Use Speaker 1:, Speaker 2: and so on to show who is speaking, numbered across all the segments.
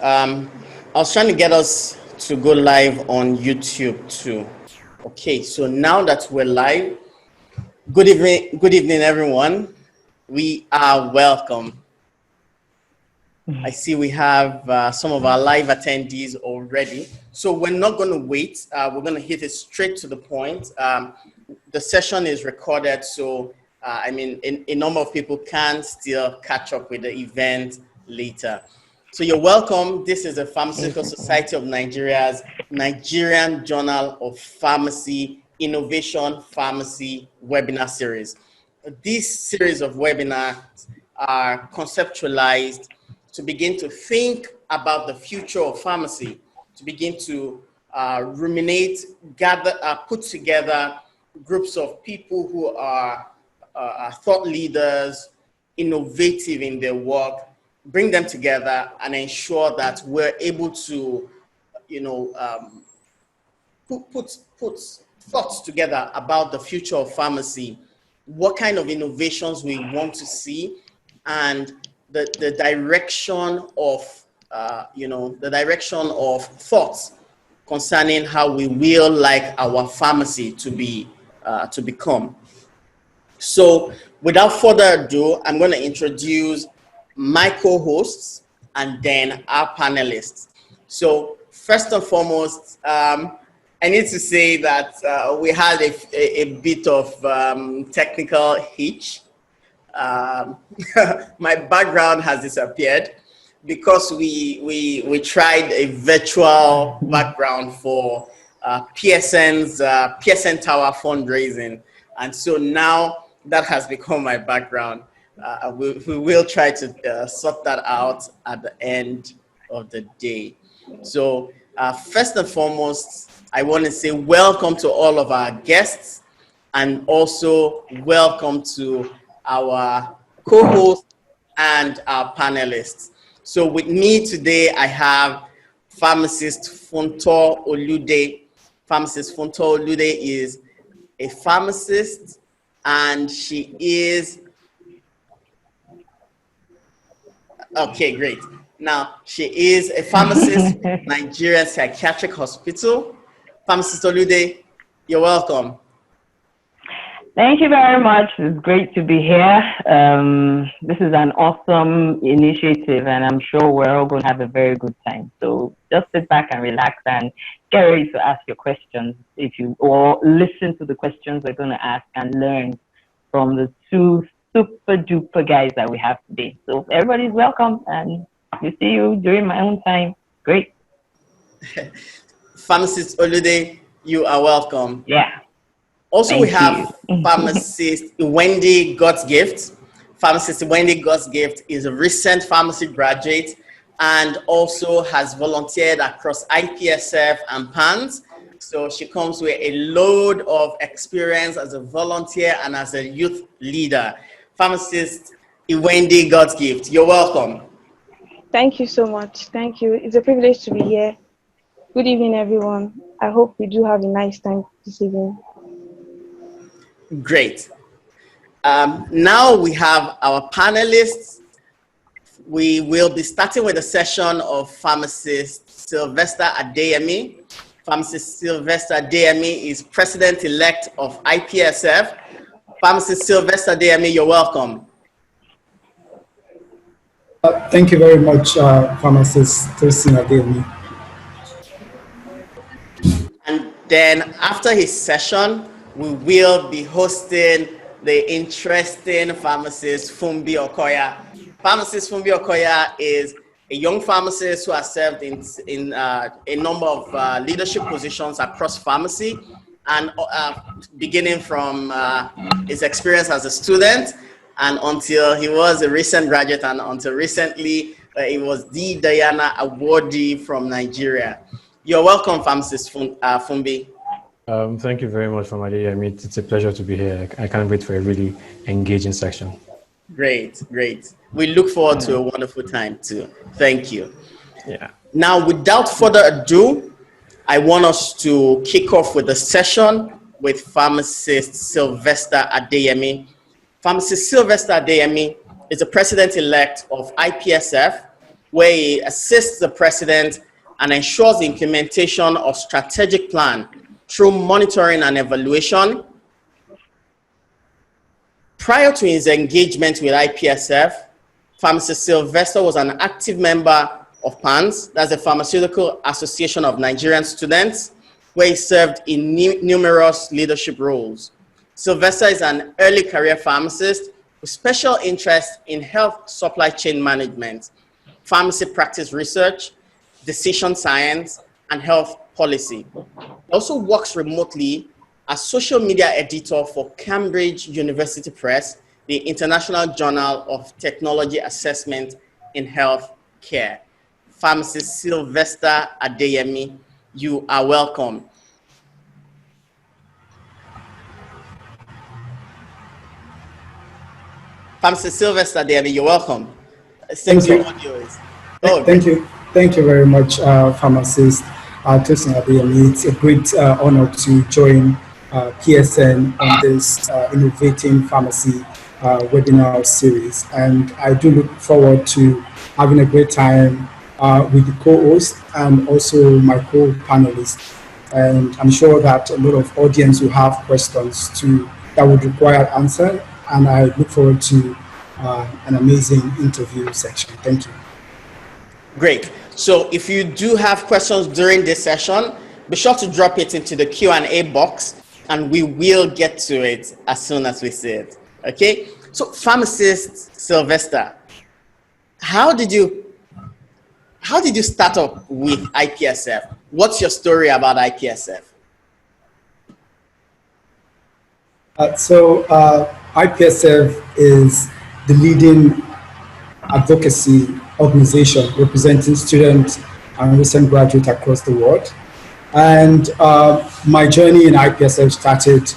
Speaker 1: Um, I was trying to get us to go live on YouTube too. Okay, so now that we're live, good evening, everyone. We are welcome. I see we have some of our live attendees already. So we're not going to wait. We're going to hit it straight to the point. The session is recorded, so a number of people can still catch up with the event later. So you're welcome. This is the Pharmaceutical Society of Nigeria's Nigerian Journal of Pharmacy Innovation Pharmacy webinar series. This series of webinars are conceptualized to begin to think about the future of pharmacy, to begin to ruminate, gather, put together groups of people who are thought leaders, innovative in their work, bring them together and ensure that we're able to, put thoughts together about the future of pharmacy, what kind of innovations we want to see, and the direction of, the direction of thoughts concerning how we will like our pharmacy to become. So without further ado, I'm going to introduce my co-hosts and then our panelists. So first and foremost, I need to say that we had a bit of technical hitch. My background has disappeared because we tried a virtual background for PSN Tower fundraising, and so now that has become my background. We will try to sort that out at the end of the day. So first and foremost, I want to say welcome to all of our guests and also welcome to our co-hosts and our panelists. So with me today, I have pharmacist Funto Olude. Pharmacist Funto Olude is a pharmacist, and she is, okay, great. Now, she is a pharmacist at Nigerian Psychiatric Hospital. Pharmacist Olude, you're welcome.
Speaker 2: Thank you very much. It's great to be here. This is an awesome initiative, and I'm sure we're all going to have a very good time. So just sit back and relax and get ready to ask your questions or listen to the questions we're going to ask and learn from the two super duper guys that we have today. So everybody's welcome, and we see you during my own time. Great.
Speaker 1: Pharmacist Olude, you are welcome.
Speaker 2: Yeah.
Speaker 1: Also, we have pharmacist Wendy Godsgift. Pharmacist Wendy Godsgift is a recent pharmacy graduate and also has volunteered across Ipsf and PANS. So she comes with a load of experience as a volunteer and as a youth leader. Pharmacist Wendy Godsgift, you're welcome.
Speaker 3: Thank you so much. Thank you. It's a privilege to be here. Good evening, everyone. I hope we do have a nice time this evening.
Speaker 1: Great. Now we have our panelists. We will be starting with a session of pharmacist Sylvester Adeyemi. Pharmacist Sylvester Adeyemi is president-elect of Ipsf. Pharmacist Sylvester Adeyemi, you're welcome.
Speaker 4: Thank you very much, pharmacist Adeyemi.
Speaker 1: And then after his session, we will be hosting the interesting pharmacist Funmbi Okoya. Pharmacist Funmbi Okoya is a young pharmacist who has served in a number of leadership positions across pharmacy, and beginning from his experience as a student and until he was a recent graduate, and until recently he was the Diana awardee from Nigeria. You're welcome, pharmacist Funmbi.
Speaker 5: Thank you very much, Adeyemi. It's a pleasure to be here. I can't wait for a really engaging section.
Speaker 1: Great, great. We look forward to a wonderful time too. Thank you.
Speaker 5: Yeah.
Speaker 1: Now, without further ado, I want us to kick off with a session with pharmacist Sylvester Adeyemi. Pharmacist Sylvester Adeyemi is the president-elect of Ipsf. where he assists the president and ensures the implementation of strategic plan through monitoring and evaluation. Prior to his engagement with IPSF, pharmacist Sylvester was an active member of PANS, that's the Pharmaceutical Association of Nigerian Students, where he served in numerous leadership roles. Sylvester is an early career pharmacist with special interest in health supply chain management, pharmacy practice research, decision science, and health policy. He also works remotely as social media editor for Cambridge University Press, the International Journal of Technology Assessment in Health Care. Pharmacist Sylvester Adeyemi, you are welcome. Pharmacist Sylvester Adeyemi, you're welcome.
Speaker 4: Thank you. Thank you very much, pharmacist Tosin Adeyemi. It's a great honor to join PSN on this Innovating Pharmacy webinar series, and I do look forward to having a great time with the co-host and also my co-panelists. And I'm sure that a lot of audience will have questions that would require answer, and I look forward to an amazing interview section. Thank you.
Speaker 1: Great. So if you do have questions during this session, be sure to drop it into the Q&A box, and we will get to it as soon as we see it. Okay? So pharmacist Sylvester, how did you start up with IPSF? What's your story about IPSF?
Speaker 4: IPSF is the leading advocacy organization representing students and recent graduates across the world. And my journey in IPSF started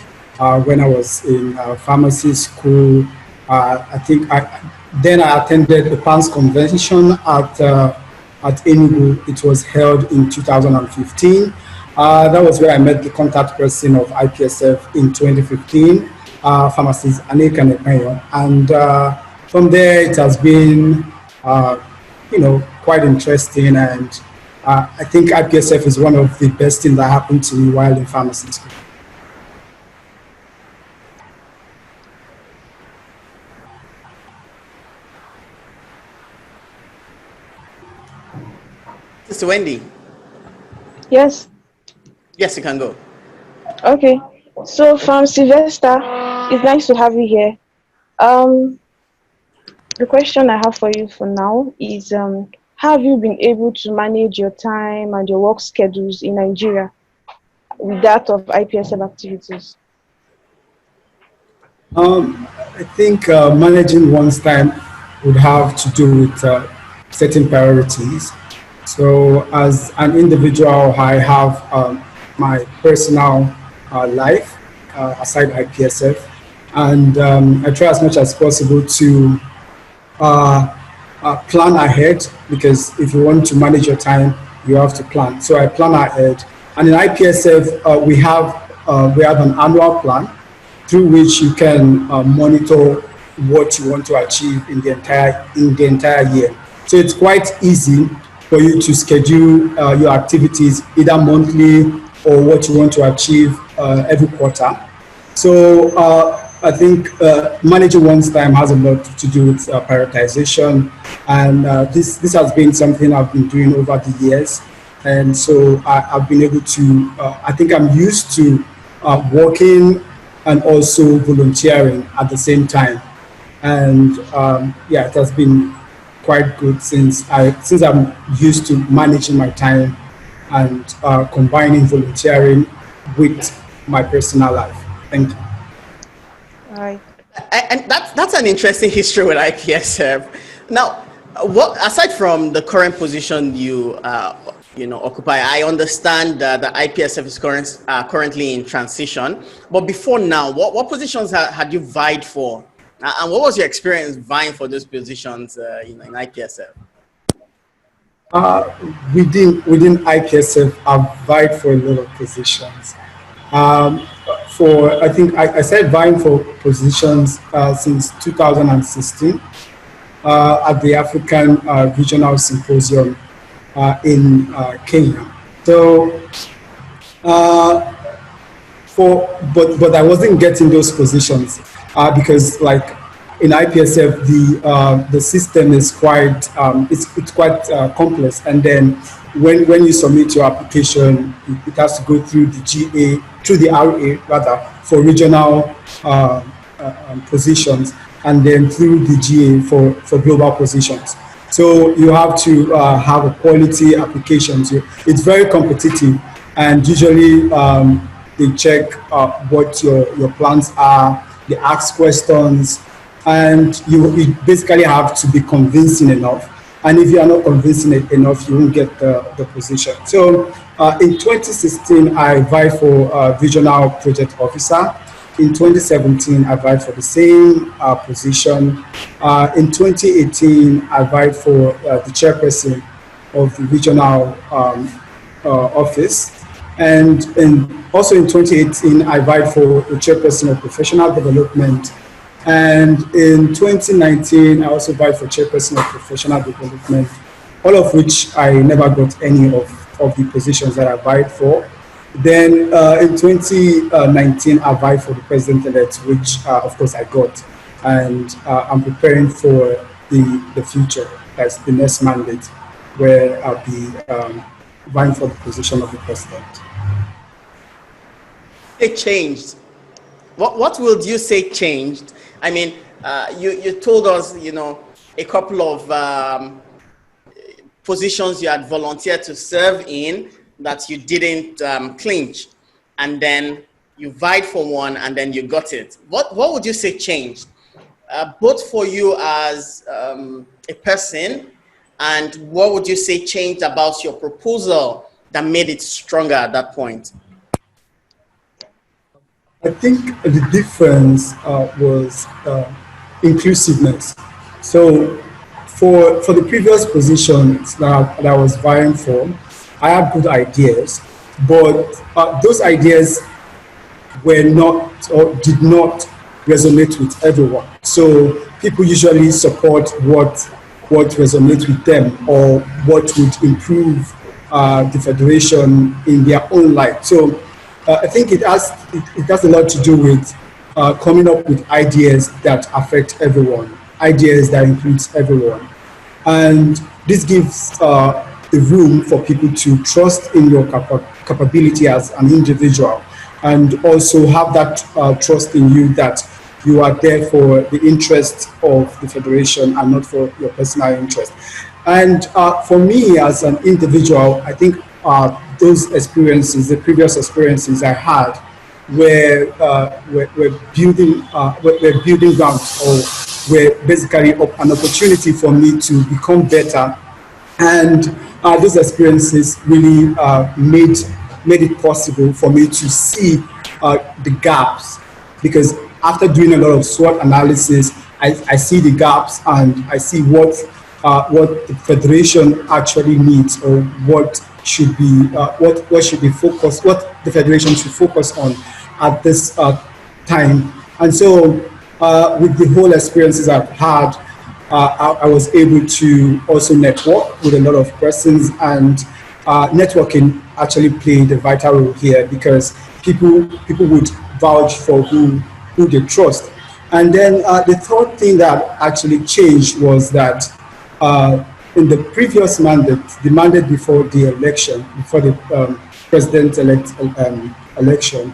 Speaker 4: when I was in pharmacy school. Then I attended the PANS convention at Enugu. It was held in 2015. That was where I met the contact person of IPSF in 2015, pharmacist Aneka Nepeyo. And from there, it has been, quite interesting. And I think IPSF is one of the best things that happened to me while in pharmacy school.
Speaker 1: Sister Wendy.
Speaker 3: Yes.
Speaker 1: Yes, you can go.
Speaker 3: Okay. So from Sylvester, it's nice to have you here. The question I have for you for now is, how have you been able to manage your time and your work schedules in Nigeria with that of IPSF activities?
Speaker 4: I think managing one's time would have to do with setting priorities. So as an individual, I have my personal life aside IPSF, and I try as much as possible to plan ahead, because if you want to manage your time, you have to plan. So I plan ahead, and in IPSF we have an annual plan through which you can monitor what you want to achieve in the entire year. So it's quite easy for you to schedule your activities either monthly or what you want to achieve every quarter. So I think managing one's time has a lot to do with prioritization, and this has been something I've been doing over the years, and so I've been able to. I think I'm used to working and also volunteering at the same time, and it has been quite good since I'm used to managing my time and combining volunteering with my personal life. Thank you.
Speaker 3: All right.
Speaker 1: And that's an interesting history with IPSF. Now, aside from the current position you occupy, I understand that the IPSF is currently in transition. But before now, what positions had you vied for, and what was your experience vying for those positions in IPSF?
Speaker 4: Within IPSF, I've vied for a lot of positions. I think I started vying for positions since 2016, at the African Regional Symposium in Kenya. So, but I wasn't getting those positions because, like, in IPSF, the system is quite it's quite complex, and then when you submit your application, it has to go through the GA, through the RA rather, for regional positions, and then through the GA for global positions. So you have to have a quality application. So it's very competitive, and usually they check what your plans are. They ask questions, and you basically have to be convincing enough. And if you are not convincing enough, you won't get the position. So in 2016, I vied for regional project officer. In 2017, I vied for the same position. In 2018, I vied for the chairperson of the regional office. And also in 2018, I vied for the chairperson of professional development. And in 2019, I also vied for chairperson of professional development, all of which I never got any of the positions that I vied for. Then in 2019, I vied for the president-elect, which of course I got. And I'm preparing for the future, that's the next mandate, where I'll be vying for the position of the president.
Speaker 1: It changed. What would you say changed? I mean, you told us, a couple of positions you had volunteered to serve in that you didn't clinch, and then you vied for one and then you got it. What would you say changed, both for you as a person, and what would you say changed about your proposal that made it stronger at that point?
Speaker 4: I think the difference was inclusiveness. So for the previous positions that I was vying for, I had good ideas, but those ideas were not or did not resonate with everyone. So people usually support what resonates with them or what would improve the federation in their own light. So I think it has a lot to do with coming up with ideas that affect everyone, ideas that includes everyone. And this gives the room for people to trust in your capability as an individual, and also have that trust in you that you are there for the interest of the federation and not for your personal interest. And for me as an individual, I think those experiences, the previous experiences I had, were building grounds, or were basically an opportunity for me to become better. And those experiences really made it possible for me to see the gaps, because after doing a lot of SWOT analysis, I see the gaps and I see what the federation actually needs, or what should be focused, what the federation should focus on at this time. And so with the whole experiences I've had, I was able to also network with a lot of persons, and networking actually played a vital role here, because people would vouch for who they trust. And then the third thing that actually changed was that in the previous mandate, the mandate before the election, before the president-elect election,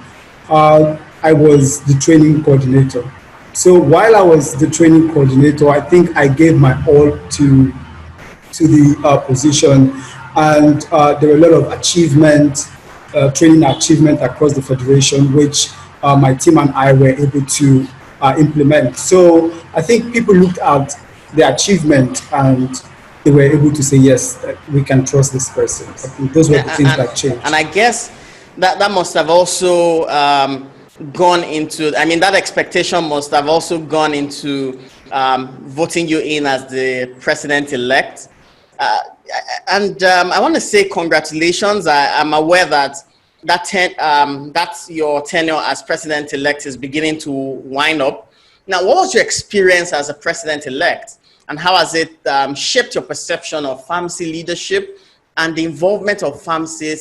Speaker 4: I was the training coordinator. So while I was the training coordinator, I think I gave my all to the position, and there were a lot of achievement, training achievement across the federation, which my team and I were able to implement. So I think people looked at the achievement and they were able to say, yes, we can trust this person. I think those were the things that changed.
Speaker 1: And I guess that must have also gone into, I mean, that expectation must have also gone into voting you in as the president-elect. And I want to say congratulations. I'm aware that that's your tenure as president-elect is beginning to wind up. Now, what was your experience as a president-elect? and how has it shaped your perception of pharmacy leadership and the involvement of pharmacy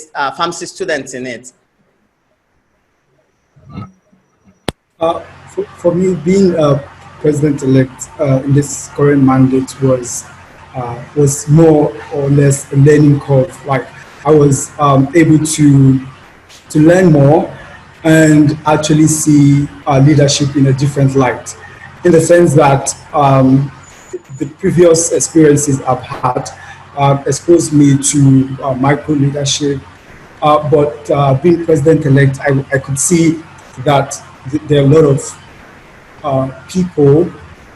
Speaker 1: students in it?
Speaker 4: For me, being a president-elect in this current mandate was more or less a learning curve. Like, I was able to learn more and actually see leadership in a different light, in the sense that the previous experiences I've had exposed me to micro leadership, but being president-elect, I could see that there are a lot of people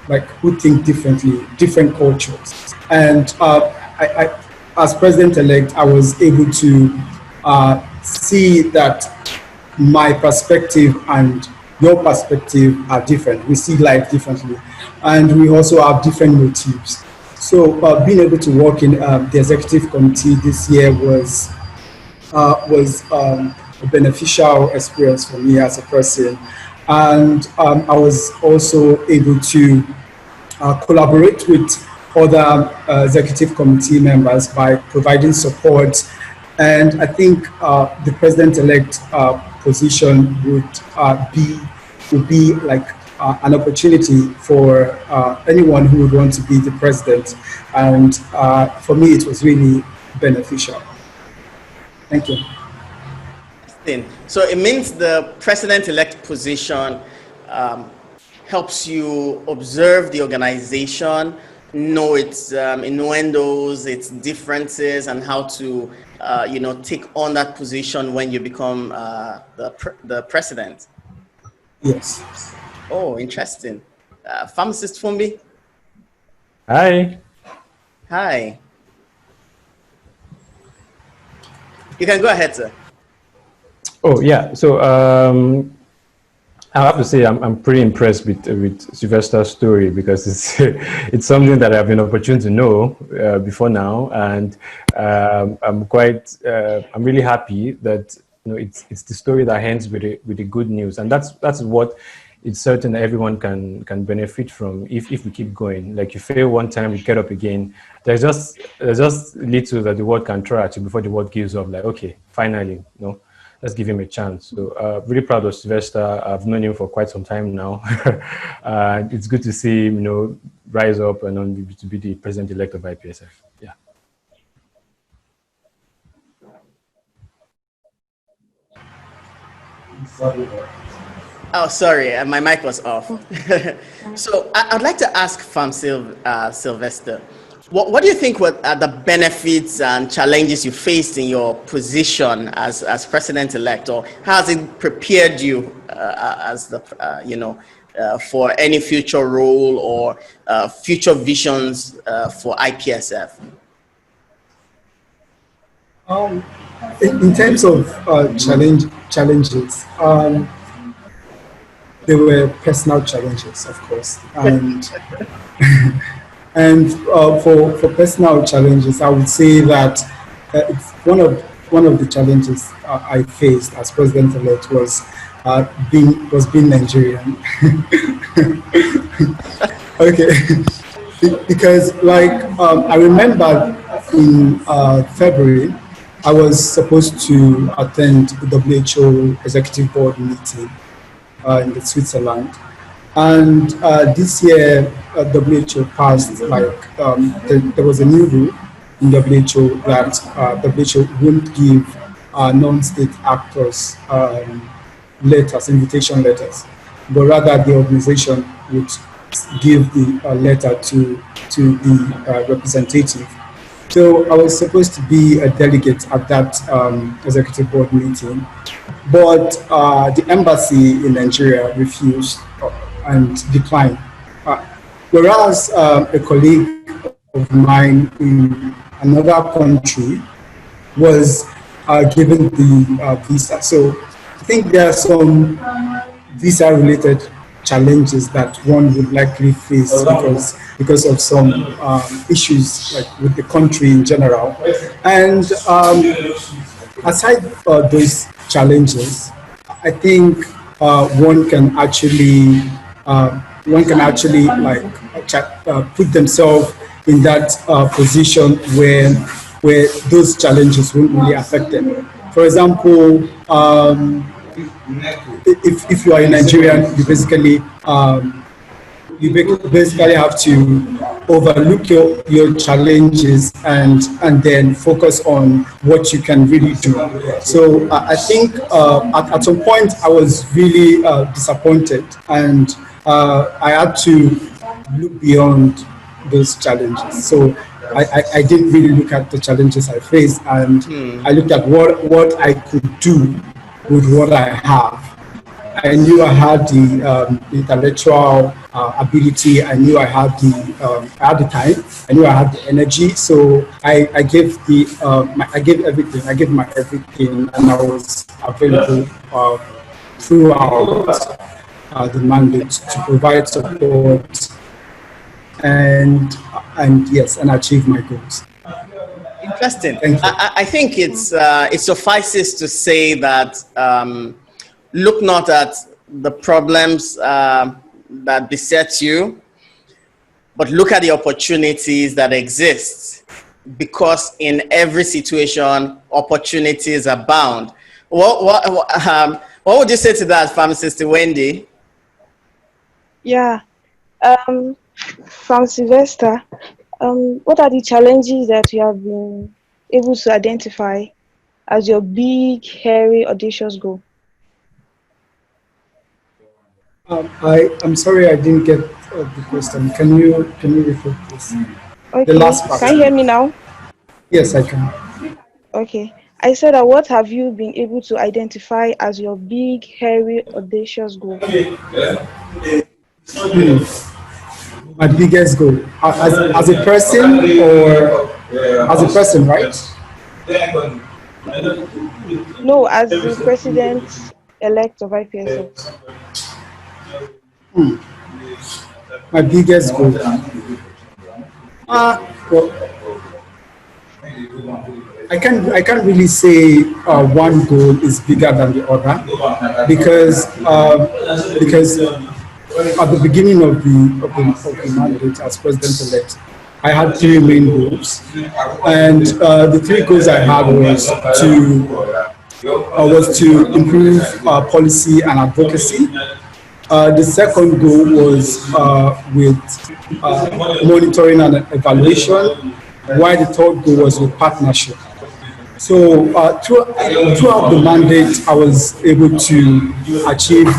Speaker 4: like who think differently, different cultures, and as president-elect, I was able to see that my perspective and your perspective are different. We see life differently, and we also have different motives. So being able to work in the executive committee this year was a beneficial experience for me as a person, and I was also able to collaborate with other executive committee members by providing support. And I think the president-elect position would be like an opportunity for anyone who would want to be the president. And for me, it was really beneficial. Thank you.
Speaker 1: So it means the president-elect position helps you observe the organization, know its innuendos, its differences, and how to take on that position when you become the president.
Speaker 4: Yes.
Speaker 1: Oh, interesting. Pharmacist Funmbi.
Speaker 5: Hi.
Speaker 1: Hi. You can go ahead, sir.
Speaker 5: Oh yeah. So I have to say I'm pretty impressed with Sylvester's story, because it's something that I've been opportune to know before now, and I'm really happy that it's the story that ends with the good news, and that's what it's certain that everyone can benefit from if we keep going. Like, you fail one time, you get up again. There's just little that the world can throw at you before the world gives up. Like, okay, finally, let's give him a chance. So really proud of Sylvester. I've known him for quite some time now. It's good to see him, rise up and to be the president-elect of IPSF. Yeah.
Speaker 1: Oh, sorry, my mic was off. So I'd like to ask Sylvester, what do you think were the benefits and challenges you faced in your position as president-elect, or how has it prepared you as the for any future role or future visions for IPSF?
Speaker 4: In terms of challenges, there were personal challenges, of course, and and for personal challenges, I would say that it's one of the challenges I faced as president-elect was being Nigerian. Okay, because I remember in February, I was supposed to attend the WHO Executive Board meeting in Switzerland, and this year WHO passed there was a new rule in WHO that WHO won't give non-state actors invitation letters, but rather the organization would give the letter to the representative. So I was supposed to be a delegate at that executive board meeting, but the embassy in Nigeria refused and declined. Whereas a colleague of mine in another country was given the visa. So I think there are some visa-related challenges that one would likely face because of some issues with the country in general. And aside those challenges, I think one can actually put themselves in that position where those challenges won't really affect them. For example, if you are a Nigerian, you basically have to overlook your challenges and then focus on what you can really do. So I think at some point I was really disappointed, and I had to look beyond those challenges. So I didn't really look at the challenges I faced, and I looked at what I could do with what I have. I knew I had the intellectual ability. I knew I had the time. I knew I had the energy. So I gave I gave everything. I gave my everything, and I was available throughout the mandate to provide support and yes, and achieve my goals.
Speaker 1: Interesting. I think it suffices to say that look not at the problems that beset you, but look at the opportunities that exist, because in every situation, opportunities abound. What would you say to that, pharmacist Wendy?
Speaker 3: Yeah. From Sylvester, what are the challenges that you have been able to identify as your big, hairy, audacious goal?
Speaker 4: I'm sorry I didn't get the question. Can you repeat this?
Speaker 3: Okay.
Speaker 4: The last part.
Speaker 3: Can you hear me now?
Speaker 4: Yes, I can.
Speaker 3: Okay. I said that what have you been able to identify as your big, hairy, audacious goal?
Speaker 4: My biggest goal as a person, or as a person, right?
Speaker 3: No, as the president-elect of IPSF.
Speaker 4: My biggest goal. Well, I can't really say one goal is bigger than the other, because at the beginning of the mandate as president-elect, I had three main goals, and the three goals I had was to improve policy and advocacy. The second goal was with monitoring and evaluation, while the third goal was with partnership. So throughout the mandate, I was able to achieve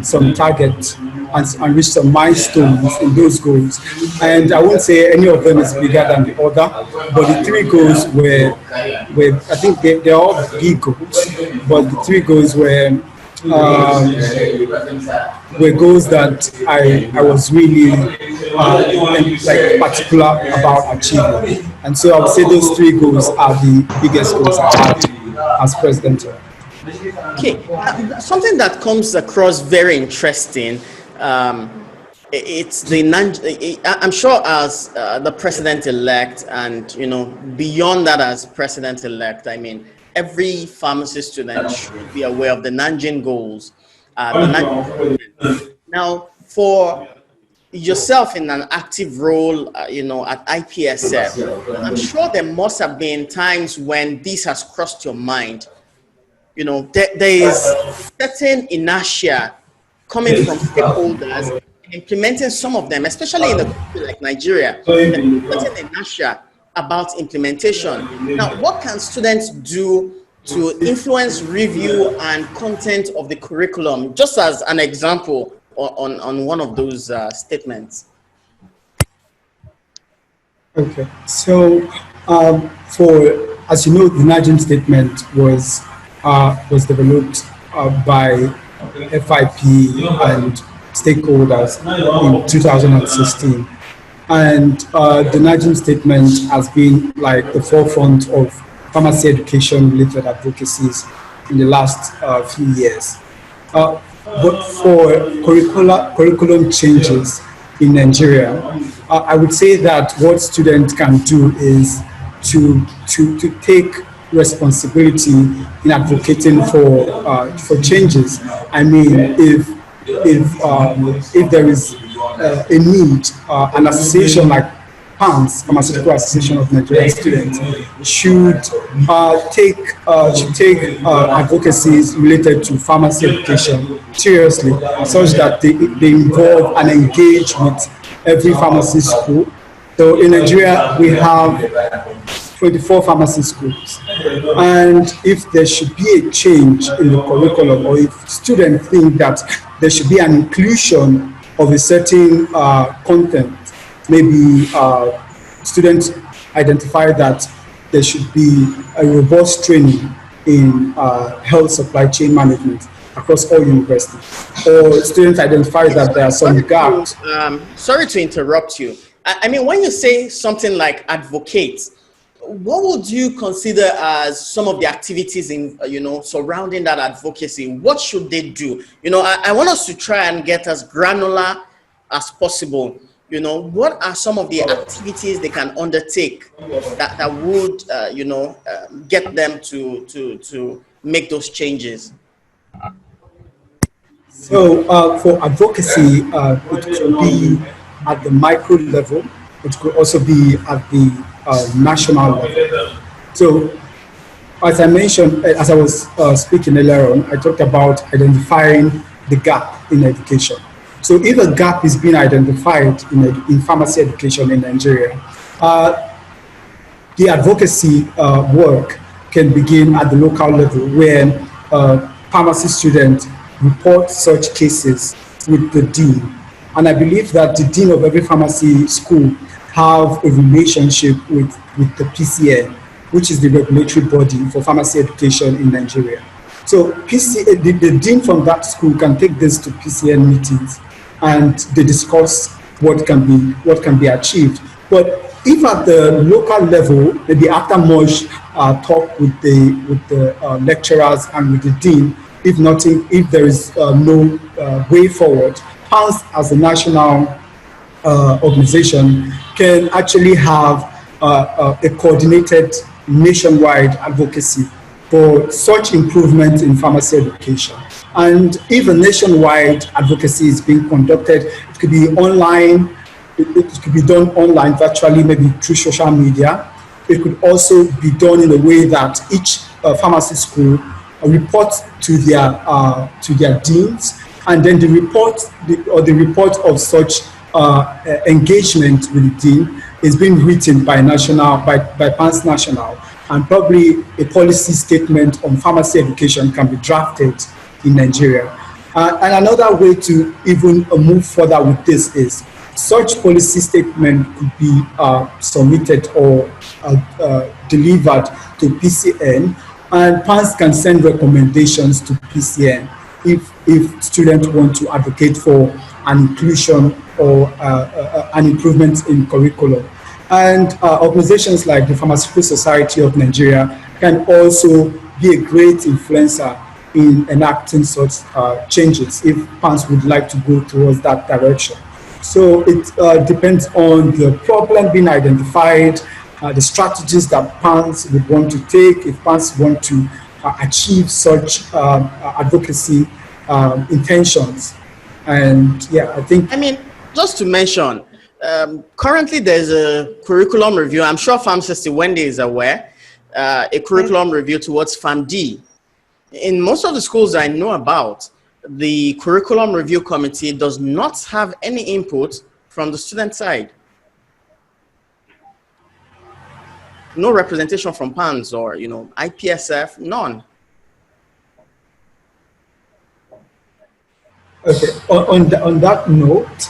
Speaker 4: some targets and reach some milestones in those goals. And I won't say any of them is bigger than the other, but the three goals were I think they're all big goals, but the three goals were goals that I was really like particular about achieving. And so I would say those three goals are the biggest goals I had as president.
Speaker 1: Okay, something that comes across very interesting. It's I'm sure as the president-elect, and beyond that as president-elect, I mean, every pharmacy student should be aware of the Nanjing goals. Now, for yourself in an active role, at IPSF, I'm sure there must have been times when this has crossed your mind. There is certain inertia coming from stakeholders implementing some of them, especially in a country like Nigeria. There's certain inertia about implementation. Now, what can students do to influence review and content of the curriculum, just as an example on one of those statements?
Speaker 4: Okay, so as you know, the Nigerian statement was developed by FIP and stakeholders in 2016, and the Nigerian statement has been like the forefront of pharmacy education related advocacies in the last few years. But for curriculum changes in Nigeria, I would say that what students can do is to take responsibility in advocating for changes. I mean, if there is a need, an association like PANS, Pharmaceutical Association of Nigerian Students, should take advocacies related to pharmacy education seriously, such that they involve and engage with every pharmacy school. So in Nigeria, we have 24 pharmacy schools. And if there should be a change in the curriculum, or if students think that there should be an inclusion of a certain content, maybe students identify that there should be a robust training in health supply chain management across all universities, or students identify that there are some gaps.
Speaker 1: Sorry to interrupt you. I mean, when you say something like advocate, what would you consider as some of the activities in, surrounding that advocacy? What should they do? I want us to try and get as granular as possible. What are some of the activities they can undertake that would, get them to make those changes?
Speaker 4: So for advocacy, it could be at the micro level. It could also be at the national level. So as I mentioned, as I was speaking earlier on, I talked about identifying the gap in education. So if a gap is being identified in pharmacy education in Nigeria, the advocacy work can begin at the local level, where pharmacy students report such cases with the dean. And I believe that the dean of every pharmacy school have a relationship with the PCN, which is the regulatory body for pharmacy education in Nigeria. So the dean from that school can take this to PCN meetings, and they discuss what can be achieved. But if at the local level, maybe after much talk with the lecturers and with the dean, if there is no way forward, PANS as a national organization can actually have a coordinated nationwide advocacy for such improvement in pharmacy education. And if a nationwide advocacy is being conducted, it could be online, it could be done online, virtually, maybe through social media. It could also be done in a way that each pharmacy school reports to their deans, and then the report of such engagement with the dean is being written by PANS National, and probably a policy statement on pharmacy education can be drafted in Nigeria. And another way to even move further with this is such policy statement could be submitted or delivered to PCN, and PANS can send recommendations to PCN if students want to advocate for an inclusion or an improvement in curriculum. And organizations like the Pharmaceutical Society of Nigeria can also be a great influencer in enacting such changes if PANS would like to go towards that direction. So it depends on the problem being identified, the strategies that PANS would want to take if PANS want to achieve such advocacy intentions. And yeah, I mean,
Speaker 1: just to mention, currently there's a curriculum review. I'm sure Pharmacist Wendy is aware, a curriculum review towards Funmbi. In most of the schools I know about, the curriculum review committee does not have any input from the student side. No representation from PANS or, Ipsf, none.
Speaker 4: Okay, on that note,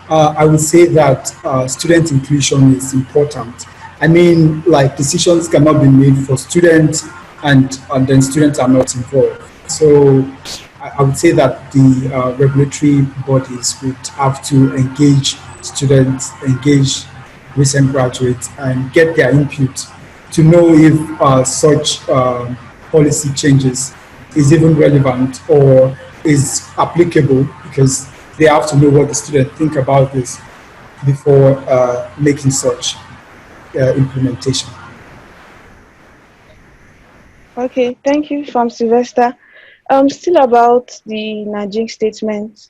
Speaker 4: I would say that student inclusion is important. I mean, like, decisions cannot be made for students and then students are not involved. So I would say that the regulatory bodies would have to engage students, engage recent graduates, and get their input to know if such policy changes is even relevant or is applicable, because they have to know what the students think about this before making such implementation.
Speaker 3: Okay, thank you, from Sylvester. Still about the Najing statement.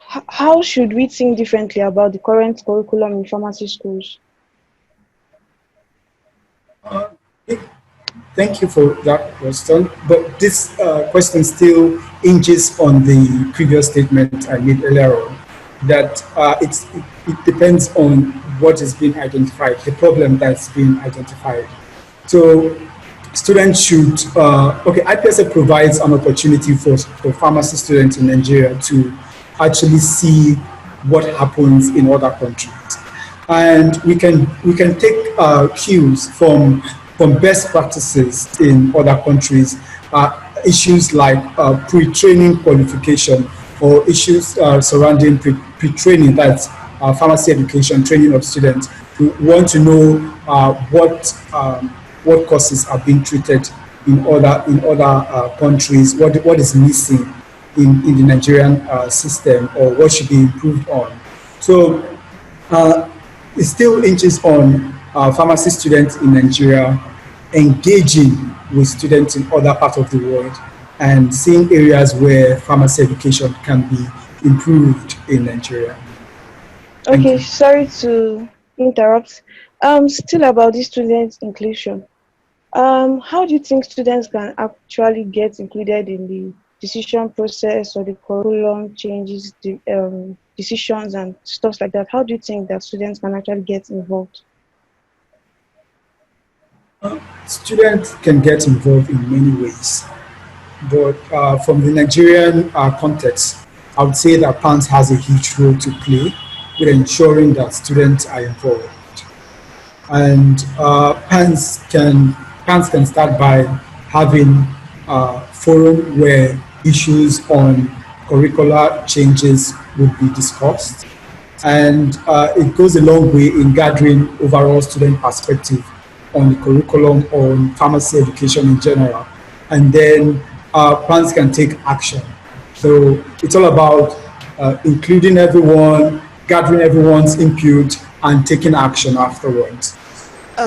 Speaker 3: how should we think differently about the current curriculum in pharmacy schools?
Speaker 4: Uh, Thank you for that question. But this question still hinges on the previous statement I made earlier on, that it depends on what is being identified, the problem that's being identified. So students should, IPSF provides an opportunity for pharmacy students in Nigeria to actually see what happens in other countries. And we can take cues from best practices in other countries, issues like pre-training qualification or issues surrounding pre-training, that's pharmacy education, training of students. We want to know what courses are being treated in other countries, what is missing in the Nigerian system, or what should be improved on. So it still hinges on pharmacy students in Nigeria engaging with students in other parts of the world and seeing areas where pharmacy education can be improved in Nigeria.
Speaker 3: Okay, sorry to interrupt. Still about the student inclusion. How do you think students can actually get included in the decision process or the curriculum changes, the decisions and stuff like that? How do you think that students can actually get involved?
Speaker 4: Students can get involved in many ways, but from the Nigerian context, I would say that PANS has a huge role to play with ensuring that students are involved. And PANS can start by having a forum where issues on curricular changes would be discussed. And it goes a long way in gathering overall student perspective on the curriculum, on pharmacy education in general. And then PANS can take action. So it's all about including everyone, gathering everyone's input, and taking action afterwards.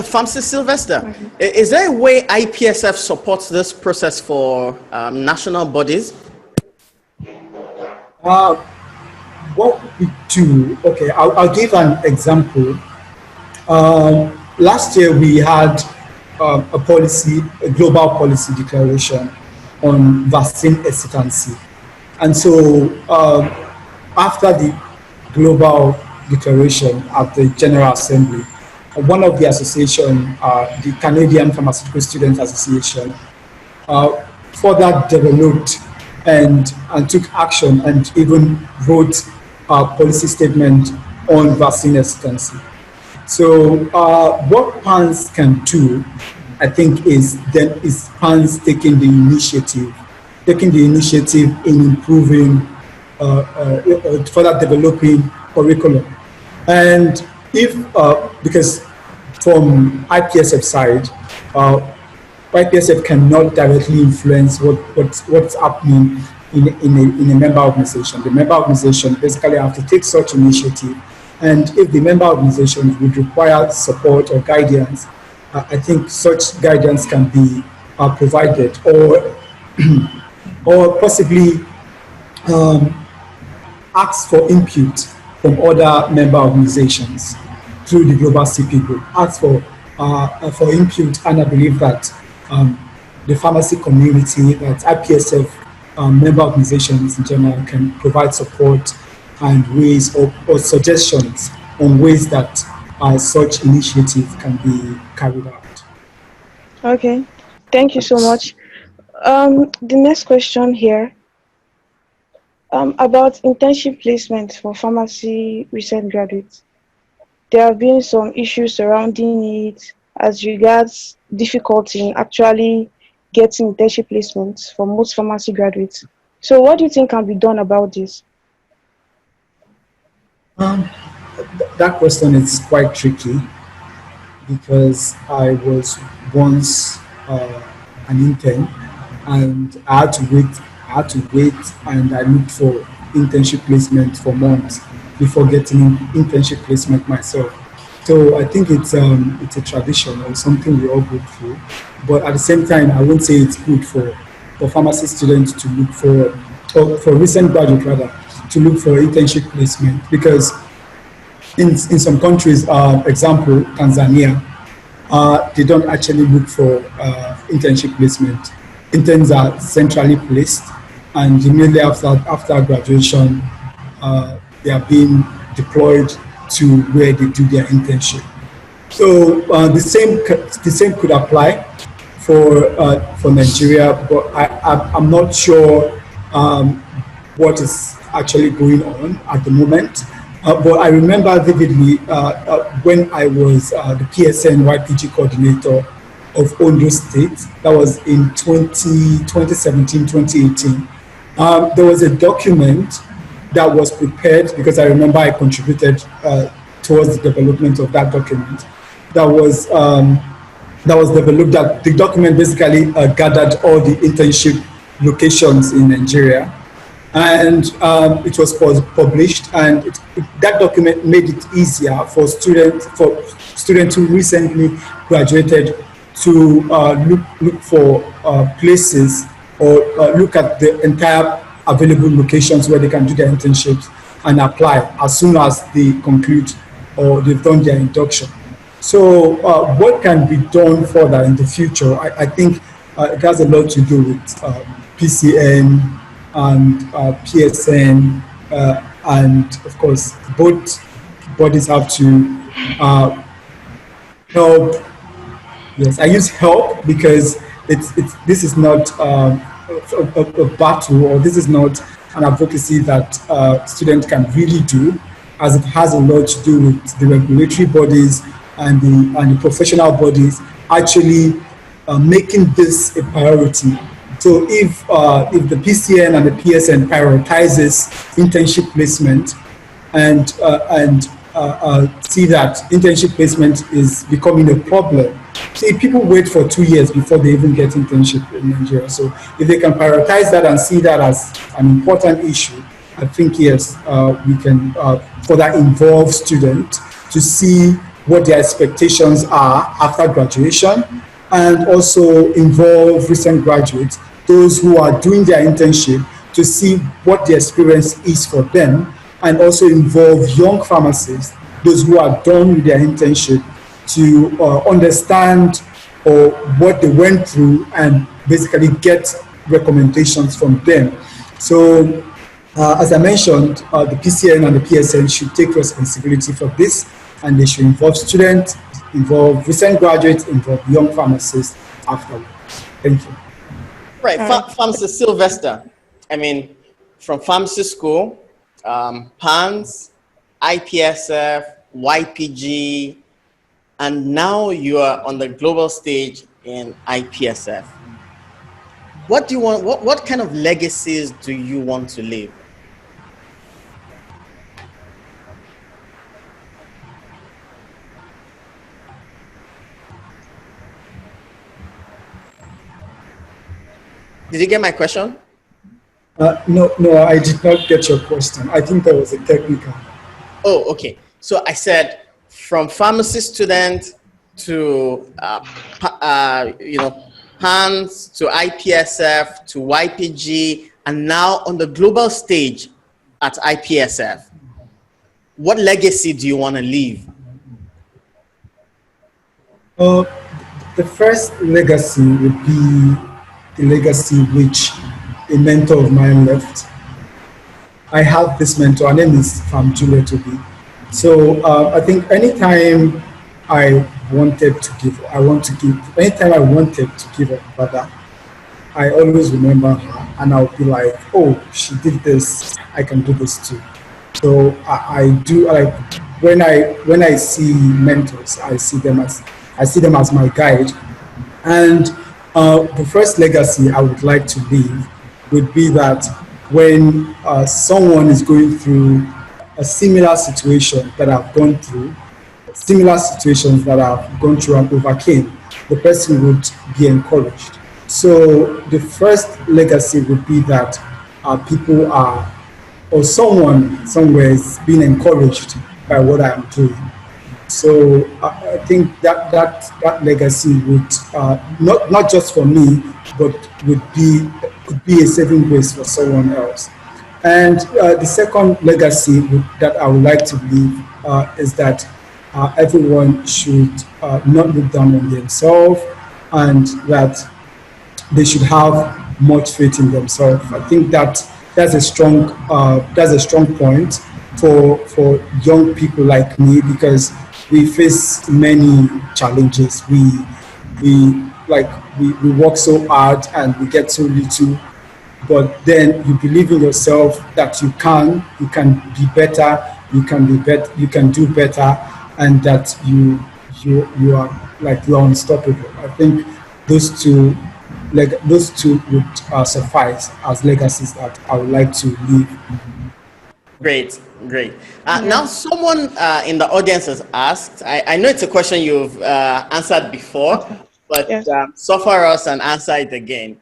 Speaker 1: Pharmacist Sylvester, is there a way IPSF supports this process for national bodies?
Speaker 4: What we do, okay, I'll give an example. Last year we had a global policy declaration on vaccine hesitancy. And so after the global declaration at the General Assembly, one of the association, the Canadian Pharmaceutical Students Association, further developed and took action and even wrote a policy statement on vaccine hesitancy. So what PANS can do, I think, is PANS taking the initiative in improving, further developing curriculum. And if, because from IPSF side, IPSF cannot directly influence what's happening in a member organization. The member organization basically have to take such initiative. And if the member organizations would require support or guidance, I think such guidance can be provided, or or possibly ask for input from other member organizations through the global CP group. Ask for input, and I believe that the pharmacy community, that IPSF member organizations in general, can provide support and ways or suggestions on ways that such initiative can be carried out.
Speaker 3: Okay, thank you so much. The next question here, about internship placement for pharmacy recent graduates. There have been some issues surrounding it as regards difficulty in actually getting internship placements for most pharmacy graduates. So what do you think can be done about this?
Speaker 4: That question is quite tricky, because I was once an intern, and I had to wait, and I looked for internship placement for months before getting internship placement myself. So I think it's a tradition or something we all go through. But at the same time, I won't say it's good for pharmacy students to look for recent graduates rather, to look for internship placement, because in some countries, example, Tanzania, they don't actually look for internship placement. Interns are centrally placed, and immediately after graduation, they are being deployed to where they do their internship. So the same could apply for Nigeria, but I'm not sure what is actually going on at the moment. But I remember vividly when I was the PSN YPG coordinator of Ondo State. That was in 2017, 2018. There was a document that was prepared, because I remember I contributed towards the development of that document. That was developed. That the document basically gathered all the internship locations in Nigeria, and it was published. And that document made it easier for students who recently graduated to look for places, or look at the entire available locations where they can do their internships and apply as soon as they conclude or they've done their induction. So what can be done further in the future? I think it has a lot to do with PCN and PSN, and of course both bodies have to help. Yes, I use help because this is not a battle, or this is not an advocacy that students can really do, as it has a lot to do with the regulatory bodies and the professional bodies actually making this a priority. So if the PCN and the PSN prioritizes internship placement and see that internship placement is becoming a problem. See, people wait for 2 years before they even get internship in Nigeria. So if they can prioritize that and see that as an important issue, I think, yes, we can further involve students to see what their expectations are after graduation, and also involve recent graduates, those who are doing their internship, to see what the experience is for them, and also involve young pharmacists, those who are done with their internship, to understand what they went through and basically get recommendations from them. So as I mentioned, the PCN and the PSN should take responsibility for this, and they should involve students, involve recent graduates, involve young pharmacists afterwards. Thank you.
Speaker 1: Right, Pharmacist Sylvester. I mean, from pharmacy school, PANS, IPSF, YPG, and now you are on the global stage in IPSF. What do you want? What kind of legacies do you want to leave? Did you get my question?
Speaker 4: No, I did not get your question. I think that was a technical.
Speaker 1: Oh, okay. So I said from pharmacy student to PANS to IPSF to YPG, and now on the global stage at IPSF. What legacy do you want to leave?
Speaker 4: The first legacy would be the legacy which a mentor of mine left. I have this mentor, her name is Funmbi. So I think anytime I wanted to give up, rather, I always remember her, and I'll be like, oh, she did this, I can do this too. So I do, like, when I see mentors, I see them as my guide. And the first legacy I would like to leave would be that when someone is going through a similar situation that I've gone through, similar situations that I've gone through and overcame, the person would be encouraged. So the first legacy would be that people are, or someone somewhere is being encouraged by what I'm doing. So I think that legacy would not just for me, but could be a saving grace for someone else. And the second legacy that I would like to leave is that everyone should not look down on themselves, and that they should have much faith in themselves. I think that that's a strong point for young people like me, because we face many challenges. We work so hard and we get so little, but then you believe in yourself that you can be better, you can do better, and that you are like you are unstoppable. I think those two those two would suffice as legacies that I would like to leave.
Speaker 1: Great, great. Now, someone in the audience has asked, I know it's a question you've answered before, but
Speaker 3: Yes.
Speaker 1: suffer us and answer it again.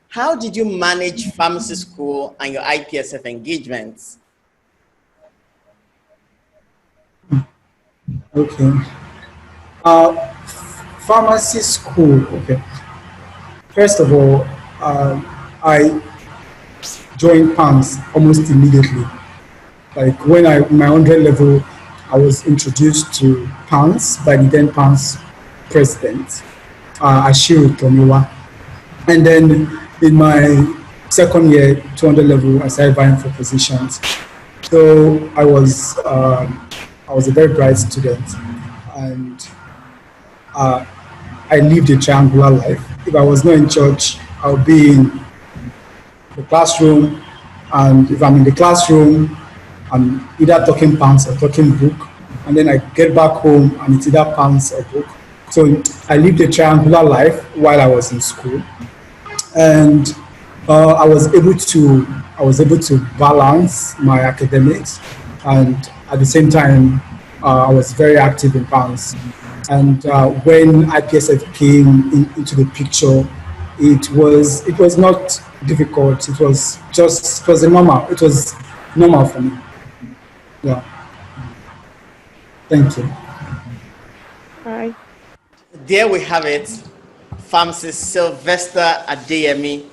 Speaker 1: How did you manage pharmacy school and your IPSF engagements?
Speaker 4: Okay. Uh, Pharmacy school. Okay. First of all, I joined PANS almost immediately. Like when my 100 level, I was introduced to PANS by the then PANS president, Ashiru Tomiwa. And then in my second year, 200 level, I started vying for positions. So I was a very bright student, and I lived a triangular life. If I was not in church, I would be in the classroom, and if I'm in the classroom, I'm either talking pants or talking book, and then I get back home and it's either pants or book. So I lived a triangular life while I was in school, and I was able to balance my academics, and at the same time, I was very active in pants. And when IPSF came into the picture, it was not difficult. It was normal for me. Yeah. Thank you.
Speaker 3: All right.
Speaker 1: There we have it. Pharmacist Sylvester Adeyemi,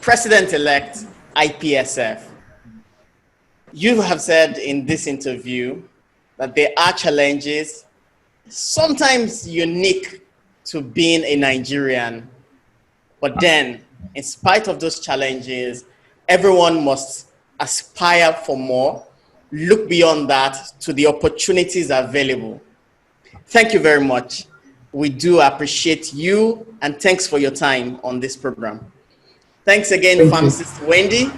Speaker 1: President-elect IPSF. You have said in this interview that there are challenges, sometimes unique to being a Nigerian, but then, in spite of those challenges, everyone must aspire for more, look beyond that to the opportunities available. Thank you very much. We do appreciate you, and thanks for your time on this program. Thanks again,
Speaker 4: Thank you.
Speaker 1: Pharmacist Wendy.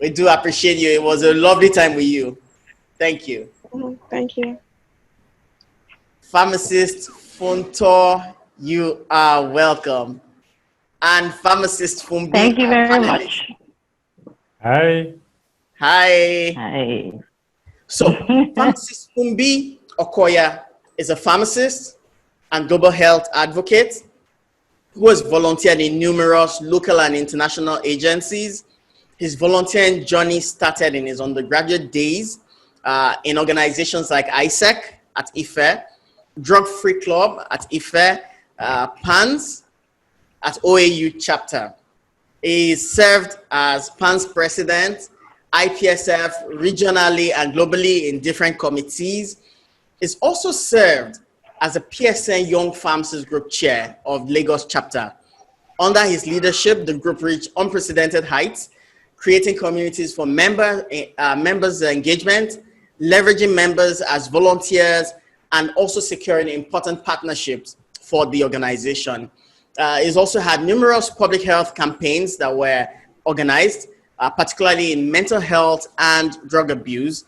Speaker 1: We do appreciate you. It was a lovely time with you. Thank you.
Speaker 3: Thank you.
Speaker 1: Pharmacist Funtor, you are welcome. And Pharmacist Funmbi.
Speaker 2: Thank you very much.
Speaker 5: Hi.
Speaker 1: Hi.
Speaker 2: Hi.
Speaker 1: So, Pharmacist Funmbi Okoya is a pharmacist and global health advocate who has volunteered in numerous local and international agencies. His volunteering journey started in his undergraduate days in organizations like ISEC at Ipsf, Drug Free Club at Ipsf, PANS at OAU chapter. He served as PANS president, IPSF regionally and globally in different committees. He's also served as a PSN Young Pharmacists Group chair of Lagos chapter. Under his leadership, the group reached unprecedented heights, creating communities for members' engagement, leveraging members as volunteers, and also securing important partnerships for the organization. He's also had numerous public health campaigns that were organized, particularly in mental health and drug abuse,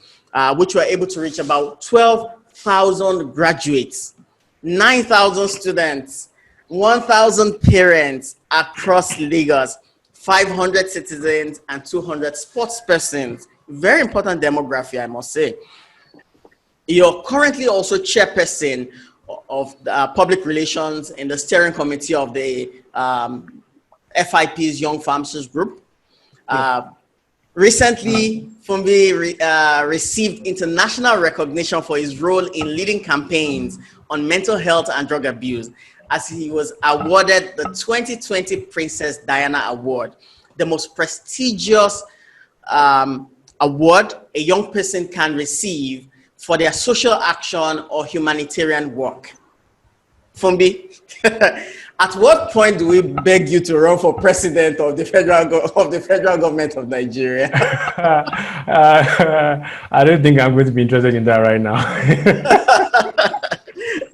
Speaker 1: which were able to reach about 12,000 graduates, 9,000 students, 1,000 parents across Lagos, 500 citizens, and 200 sports persons. Very important demographic, I must say. You're currently also chairperson of public relations in the steering committee of the FIP's Young Pharmacists Group. Recently, Funmbi received international recognition for his role in leading campaigns on mental health and drug abuse, as he was awarded the 2020 Princess Diana Award, the most prestigious award a young person can receive for their social action or humanitarian work? Funmbi, at what point do we beg you to run for president of the federal government of Nigeria?
Speaker 5: I don't think I'm going to be interested in that right now.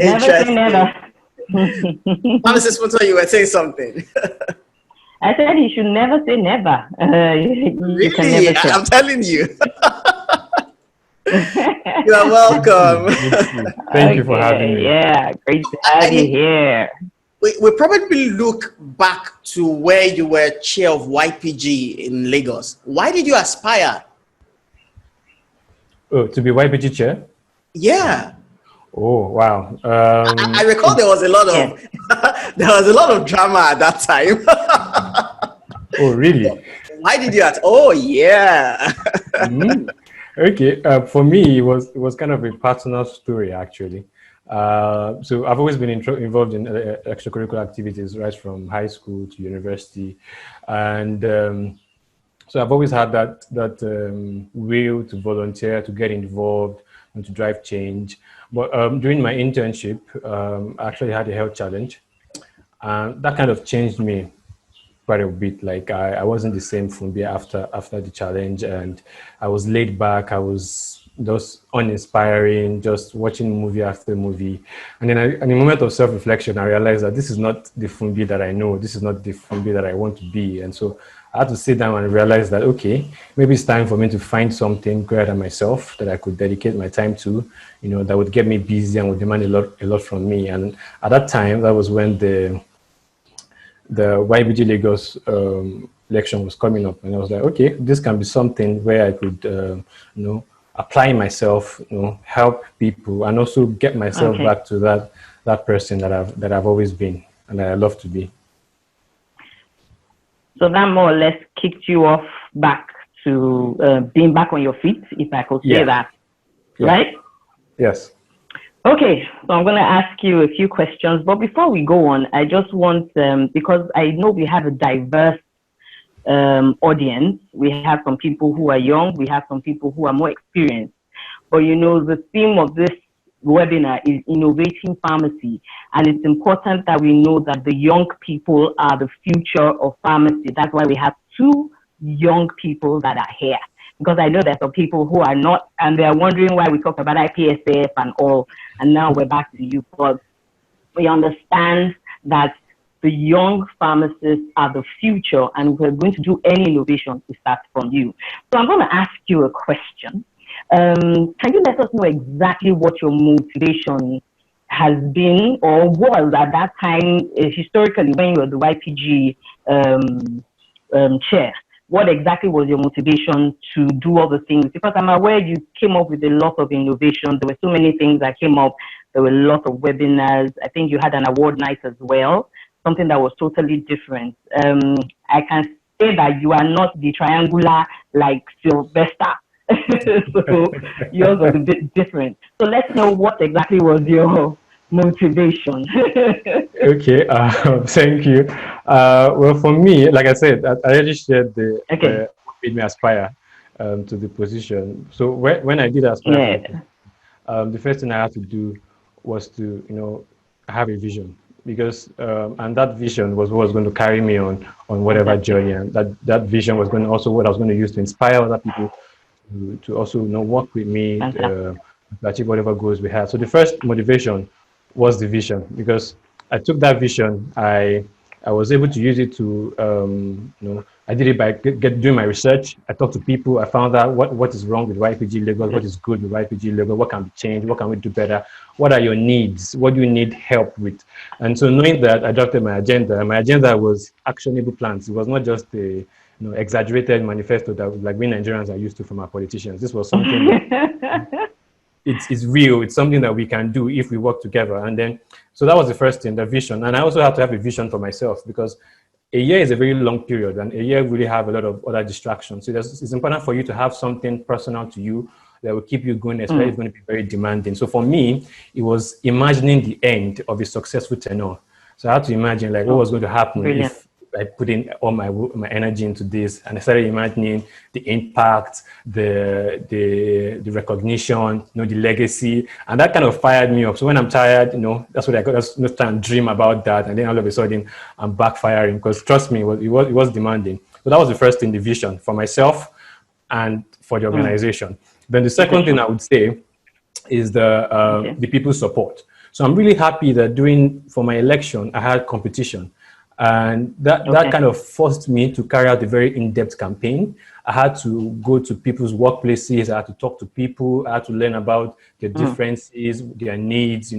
Speaker 2: Never say never.
Speaker 1: Pharmacist, you were saying something.
Speaker 2: I said you should never say never.
Speaker 1: Really?
Speaker 2: You can never say.
Speaker 1: I'm telling you. You're welcome.
Speaker 5: Thank you for having me.
Speaker 2: Yeah, great to have you here.
Speaker 1: We probably look back to where you were chair of YPG in Lagos. Why did you aspire?
Speaker 5: Oh, to be YPG chair?
Speaker 1: Yeah.
Speaker 5: Oh, wow.
Speaker 1: I recall there was a lot of there was a lot of drama at that time.
Speaker 5: Oh, really?
Speaker 1: Why did you ask? Oh, yeah.
Speaker 5: Okay. For me, it was kind of a personal story, actually. So I've always been involved in extracurricular activities, right from high school to university, and so I've always had that will to volunteer, to get involved, and to drive change. But during my internship, I actually had a health challenge, and that kind of changed me quite a bit. Like I wasn't the same Funmbi after the challenge, and I was laid back. I was just uninspiring, just watching movie after movie. And then in a moment of self-reflection, I realized that this is not the Funmbi that I know. This is not the Funmbi that I want to be. And so I had to sit down and realize that, okay, maybe it's time for me to find something greater than myself that I could dedicate my time to, that would get me busy and would demand a lot from me. And at that time, that was when the YBG Lagos election was coming up, and I was like, okay, this can be something where I could, apply myself, help people, and also get myself back to that person that I've always been and that I love to be.
Speaker 2: So that more or less kicked you off back to being back on your feet, if I could say that, right?
Speaker 5: Yes.
Speaker 2: Okay, so I'm going to ask you a few questions, but before we go on, I just want, because I know we have a diverse audience. We have some people who are young, we have some people who are more experienced, but the theme of this webinar is innovating pharmacy, and it's important that we know that the young people are the future of pharmacy. That's why we have two young people that are here, because I know there's some people who are not, and they're wondering why we talk about Ipsf and all, and now we're back to you. But we understand that the young pharmacists are the future, and we're going to do any innovation to start from you. So I'm going to ask you a question. Can you let us know exactly what your motivation has been or was at that time, historically, when you were the YPG chair? What exactly was your motivation to do all the things? Because I'm aware you came up with a lot of innovation. There were so many things that came up. There were a lot of webinars. I think you had an award night as well, something that was totally different. I can say that you are not the triangular like Sylvester. So yours was a bit different. So let's know what exactly was your motivation.
Speaker 5: Okay, thank you. Well, for me, like I said, I already shared what made me aspire to the position. So when I did aspire, the first thing I had to do was to, have a vision, because and that vision was what was going to carry me on whatever journey, and that vision was also what I was going to use to inspire other people to also work with me to achieve whatever goals we had. So the first motivation was the vision, because I took that vision, I was able to use it to I did it by doing my research. I talked to people. I found out what is wrong with YPG Lagos, what is good with YPG Lagos, what can be changed, what can we do better, what are your needs, what do you need help with. And so knowing that, I drafted my agenda. My agenda was actionable plans. It was not just a exaggerated manifesto that like we Nigerians are used to from our politicians. This was something that it's real. It's something that we can do if we work together. And then, so that was the first thing, the vision. And I also had to have a vision for myself, because a year is a very long period, and a year really have a lot of other distractions. So it's important for you to have something personal to you that will keep you going, especially if it's going to be very demanding. So for me, it was imagining the end of a successful tenure. So I had to imagine like what was going to happen if I put in all my energy into this, and I started imagining the impact, the recognition, the legacy, and that kind of fired me up. So when I'm tired, that's what I got. Just try and dream about that, and then all of a sudden I'm backfiring, because trust me, it was demanding. So that was the first thing, the vision for myself and for the organization. Then the second thing I would say is the people's support. So I'm really happy that for my election, I had competition. And that kind of forced me to carry out a very in-depth campaign. I had to go to people's workplaces. I had to talk to people. I had to learn about their differences, their needs,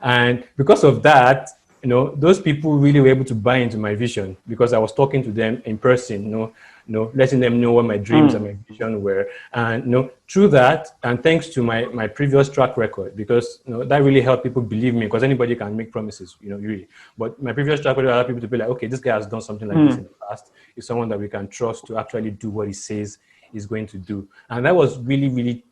Speaker 5: And because of that, those people really were able to buy into my vision, because I was talking to them in person, letting them know what my dreams and my vision were. And through that, and thanks to my previous track record, because that really helped people believe me, because anybody can make promises, really. But my previous track record allowed people to be like, okay, this guy has done something like this in the past. He's someone that we can trust to actually do what he says he's going to do. And that was really, really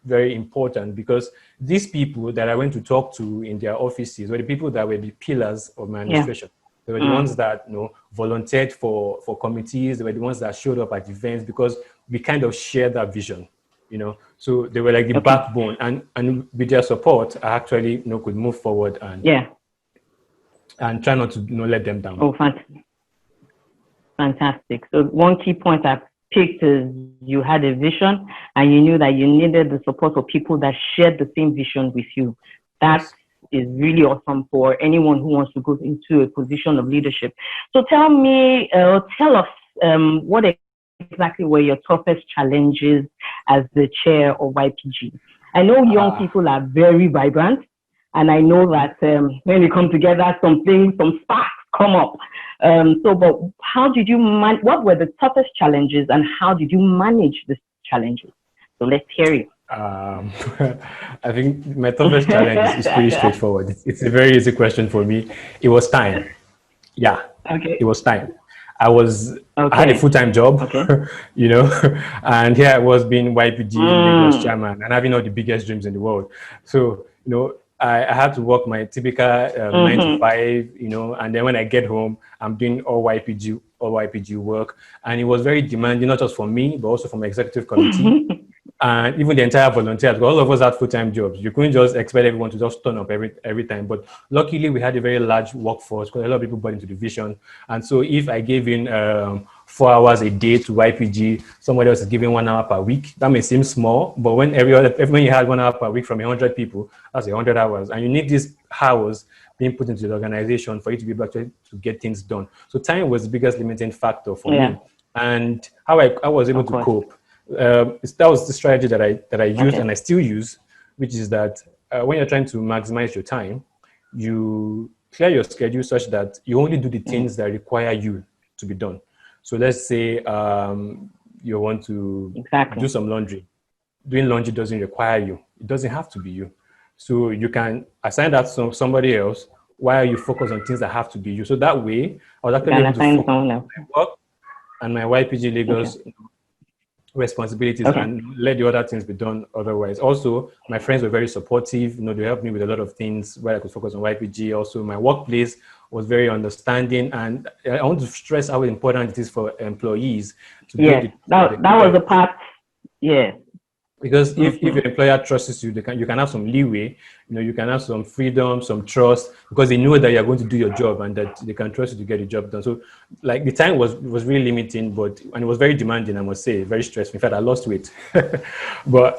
Speaker 5: very important, because these people that I went to talk to in their offices were the people that were the pillars of my administration. They were the ones that volunteered for committees. They were the ones that showed up at events, because we kind of shared that vision, So they were like the backbone, and with their support, I actually could move forward and try not to let them down.
Speaker 2: Oh, fantastic! So one key point I picked is you had a vision, and you knew that you needed the support of people that shared the same vision with you. That is really awesome for anyone who wants to go into a position of leadership. So tell us what exactly were your toughest challenges as the chair of YPG? I know young people are very vibrant, and I know that when we come together, some sparks come up. But how did you what were the toughest challenges, and how did you manage the challenges? So let's hear you.
Speaker 5: I think my toughest challenge is pretty straightforward. It's a very easy question for me. It was time. Yeah. Okay. It was time. I had a full-time job, and here I was being YPG Lagos chairman and having all the biggest dreams in the world. So, I had to work my typical 9 to 5, and then when I get home, I'm doing all YPG work. And it was very demanding, not just for me, but also for my executive committee. And even the entire volunteers, because all of us had full-time jobs. You couldn't just expect everyone to just turn up every time. But luckily, we had a very large workforce, because a lot of people bought into the vision. And so if I gave in 4 hours a day to YPG, somebody else is giving 1 hour per week. That may seem small, but when you had 1 hour per week from 100 people, that's 100 hours. And you need these hours being put into the organization for you to be able to get things done. So time was the biggest limiting factor for me. And how I was able to cope. That was the strategy that I used and I still use, which is that when you're trying to maximize your time, you clear your schedule such that you only do the things that require you to be done. So let's say you want to do some laundry. Doing laundry doesn't require you. It doesn't have to be you. So you can assign that to somebody else while you focus on things that have to be you. So that way, I was actually able to focus on my work and my YPG Lagos responsibilities and let the other things be done otherwise. Also, my friends were very supportive. They helped me with a lot of things where I could focus on YPG. Also, my workplace was very understanding, and I want to stress how important it is for employees to
Speaker 2: that was a part.
Speaker 5: Because if your employer trusts you, you can have some leeway, you can have some freedom, some trust, because they know that you're going to do your job and that they can trust you to get the job done. So like the time was really limiting, and it was very demanding, I must say, very stressful. In fact, I lost weight, but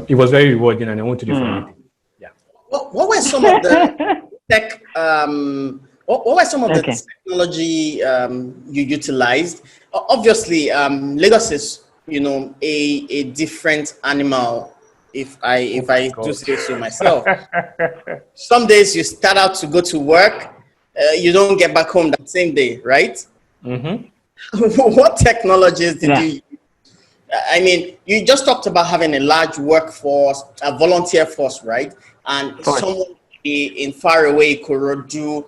Speaker 5: it was very rewarding, and I want to do for anything. Yeah.
Speaker 1: What were some of the tech, what were some of the technology you utilized? Obviously, Lagos is a different animal, if I do say so myself. Some days you start out to go to work, you don't get back home that same day, right? What technologies did you use? I mean, you just talked about having a large workforce, a volunteer force, right? And someone in far away Korodu,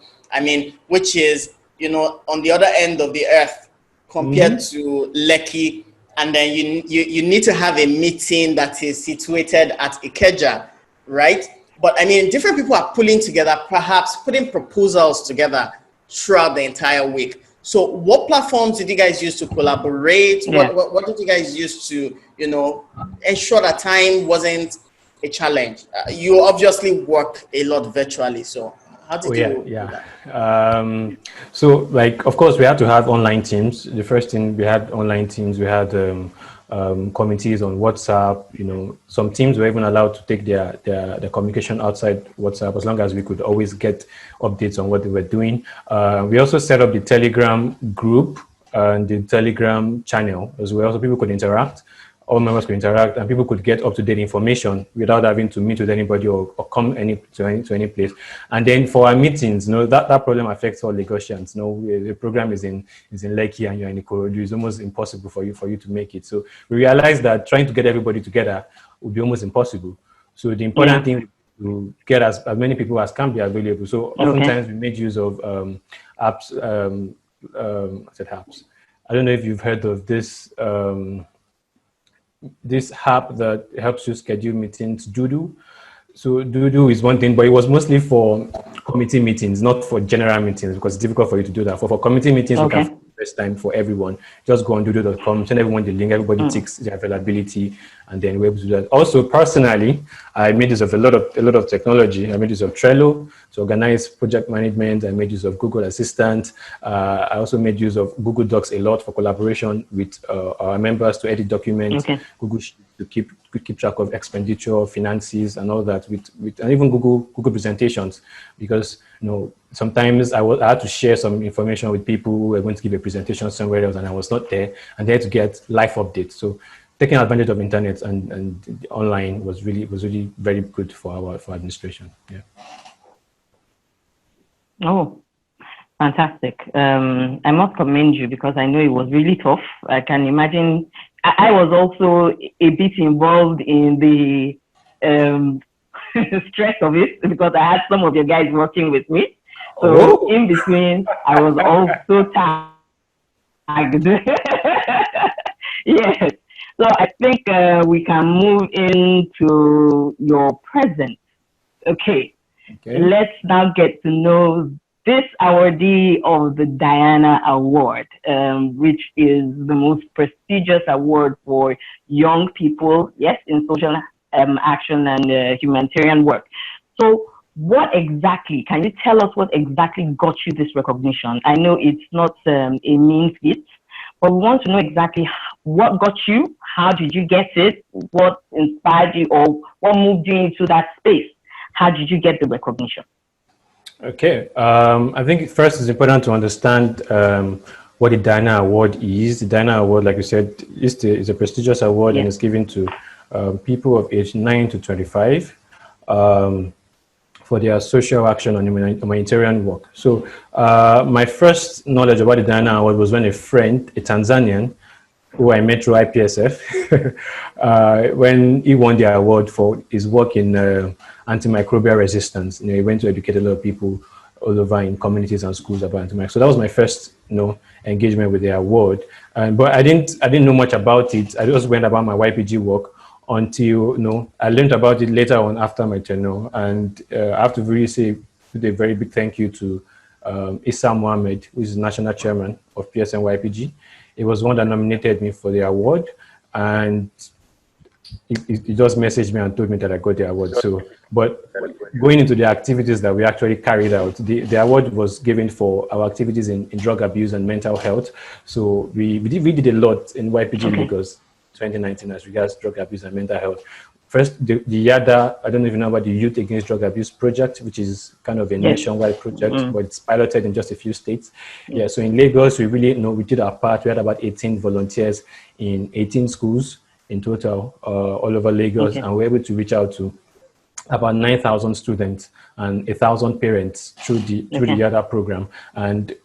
Speaker 1: which is, on the other end of the earth compared to Lekki. And then you need to have a meeting that is situated at Ikeja, right? But different people are pulling together, perhaps putting proposals together throughout the entire week. So what platforms did you guys use to collaborate?
Speaker 2: Yeah.
Speaker 1: What did you guys use to, you know, ensure that time wasn't a challenge? You obviously work a lot virtually, so how did you do that?
Speaker 5: So, like, of course, we had to have online teams. The first thing, we had online teams. We had committees on WhatsApp. You know, some teams were even allowed to take their communication outside WhatsApp, as long as we could always get updates on what they were doing. We also set up the Telegram group and the Telegram channel as well, so people could interact. All members could interact, and people could get up-to-date information without having to meet with anybody or come to any place. And then for our meetings, you know, that problem affects all Lagosians. You know, the program is in Lekki and you're in Ikorodu. It's almost impossible for you to make it. So we realized that trying to get everybody together would be almost impossible. So the important thing to get as many people as can be available. So oftentimes we made use of apps. I said apps. I don't know if you've heard of this. This app that helps you schedule meetings, Doodoo. So Doodoo is one thing, but it was mostly for committee meetings, not for general meetings, because it's difficult for you to do that. For committee meetings, we can first time for everyone. Just go on doodoo.com, send everyone the link, everybody ticks their availability, and then we're able to do that. Also, personally, I made use of a lot of technology. I made use of Trello to organize project management. I made use of Google Assistant. I also made use of Google Docs a lot for collaboration with our members to edit documents, Google Sheets to keep track of expenditure, finances, and all that, and even Google presentations, because you know sometimes I had to share some information with people who were going to give a presentation somewhere else, and I was not there, and they had to get live updates. So taking advantage of internet and online was really very good for administration. Yeah.
Speaker 2: Oh, fantastic. I must commend you, because I know it was really tough. I can imagine. I was also a bit involved in the stress of it, because I had some of your guys working with me. So in between, I was also tagged. Yes. So I think we can move into your present. Okay. Let's now get to know this awardee of the Diana Award, which is the most prestigious award for young people, yes, in social action and humanitarian work. So what exactly, can you tell us what exactly got you this recognition? I know it's not a mean feat, but we want to know exactly what got you, how did you get it, what inspired you, or what moved you into that space? How did you get the recognition?
Speaker 5: Okay, I think first it's important to understand what the Diana Award is. The Diana Award, like you said, is a prestigious award, and it's given to people of age 9 to 25 for their social action on humanitarian work. So my first knowledge about the Diana Award was when a friend, a Tanzanian, who I met through Ipsf, when he won the award for his work in antimicrobial resistance. You know, he went to educate a lot of people all over in communities and schools about antimicrobial. So that was my first, engagement with the award. But I didn't know much about it. I just went about my YPG work until, I learned about it later on after my tenure. And I have to really say a very big thank you to Issa Mohammed, who is the national chairman of PSN YPG. He was one that nominated me for the award, and he just messaged me and told me that I got the award. So, but going into the activities that we actually carried out, the award was given for our activities in drug abuse and mental health. So we did a lot in YPG Lagos 2019 as regards drug abuse and mental health. First, the YADA, I don't even know about the Youth Against Drug Abuse project, which is kind of a nationwide project, but it's piloted in just a few states. Yeah, so in Lagos, we really, we did our part. We had about 18 volunteers in 18 schools in total, all over Lagos, and we were able to reach out to about 9,000 students and 1,000 parents through the YADA program. And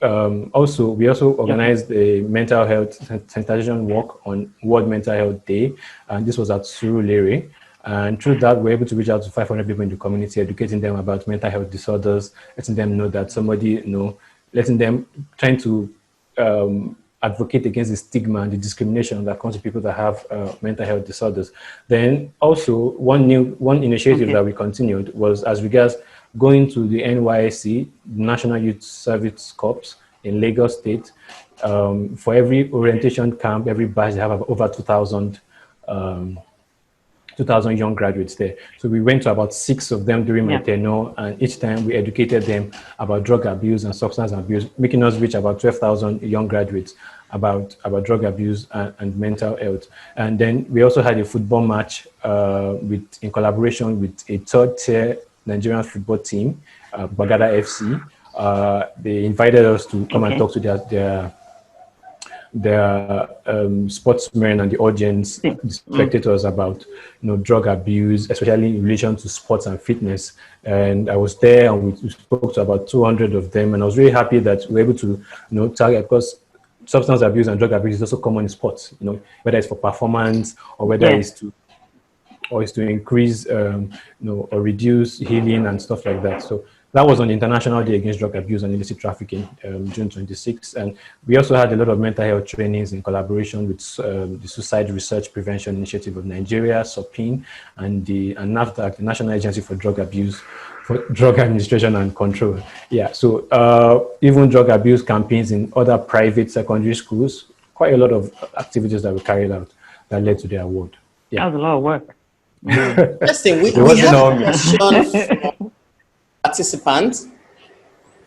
Speaker 5: also, we also organized a mental health sensitization walk on World Mental Health Day, and this was at Surulere. And through that, we're able to reach out to 500 people in the community, educating them about mental health disorders, letting them know that somebody, letting them, trying to advocate against the stigma and the discrimination that comes to people that have mental health disorders. Then also, one initiative that we continued was as regards going to the NYSC, National Youth Service Corps, in Lagos State. For every orientation camp, every batch, they have over 2,000 young graduates there. So we went to about 6 of them during my tenure, and each time we educated them about drug abuse and substance abuse, making us reach about 12,000 young graduates about drug abuse and mental health. And then we also had a football match in collaboration with a third-tier Nigerian football team, Bagada FC. They invited us to come and talk to their sportsmen and the audience, the spectators, about drug abuse, especially in relation to sports and fitness. And I was there, and we spoke to about 200 of them, and I was really happy that we were able to target, because substance abuse and drug abuse is also common in sports, whether it's for performance or whether it's to increase or reduce healing and stuff like that. So that was on the International Day Against Drug Abuse and Illicit Trafficking, June 26th. And we also had a lot of mental health trainings in collaboration with the Suicide Research Prevention Initiative of Nigeria, SOPIN, and NAFDAC, the National Agency for Drug Abuse, for Drug Administration and Control. Yeah, so even drug abuse campaigns in other private secondary schools, quite a lot of activities that were carried out that led to the award. Yeah.
Speaker 2: That was a lot of work.
Speaker 1: Interesting. We have a question from participants.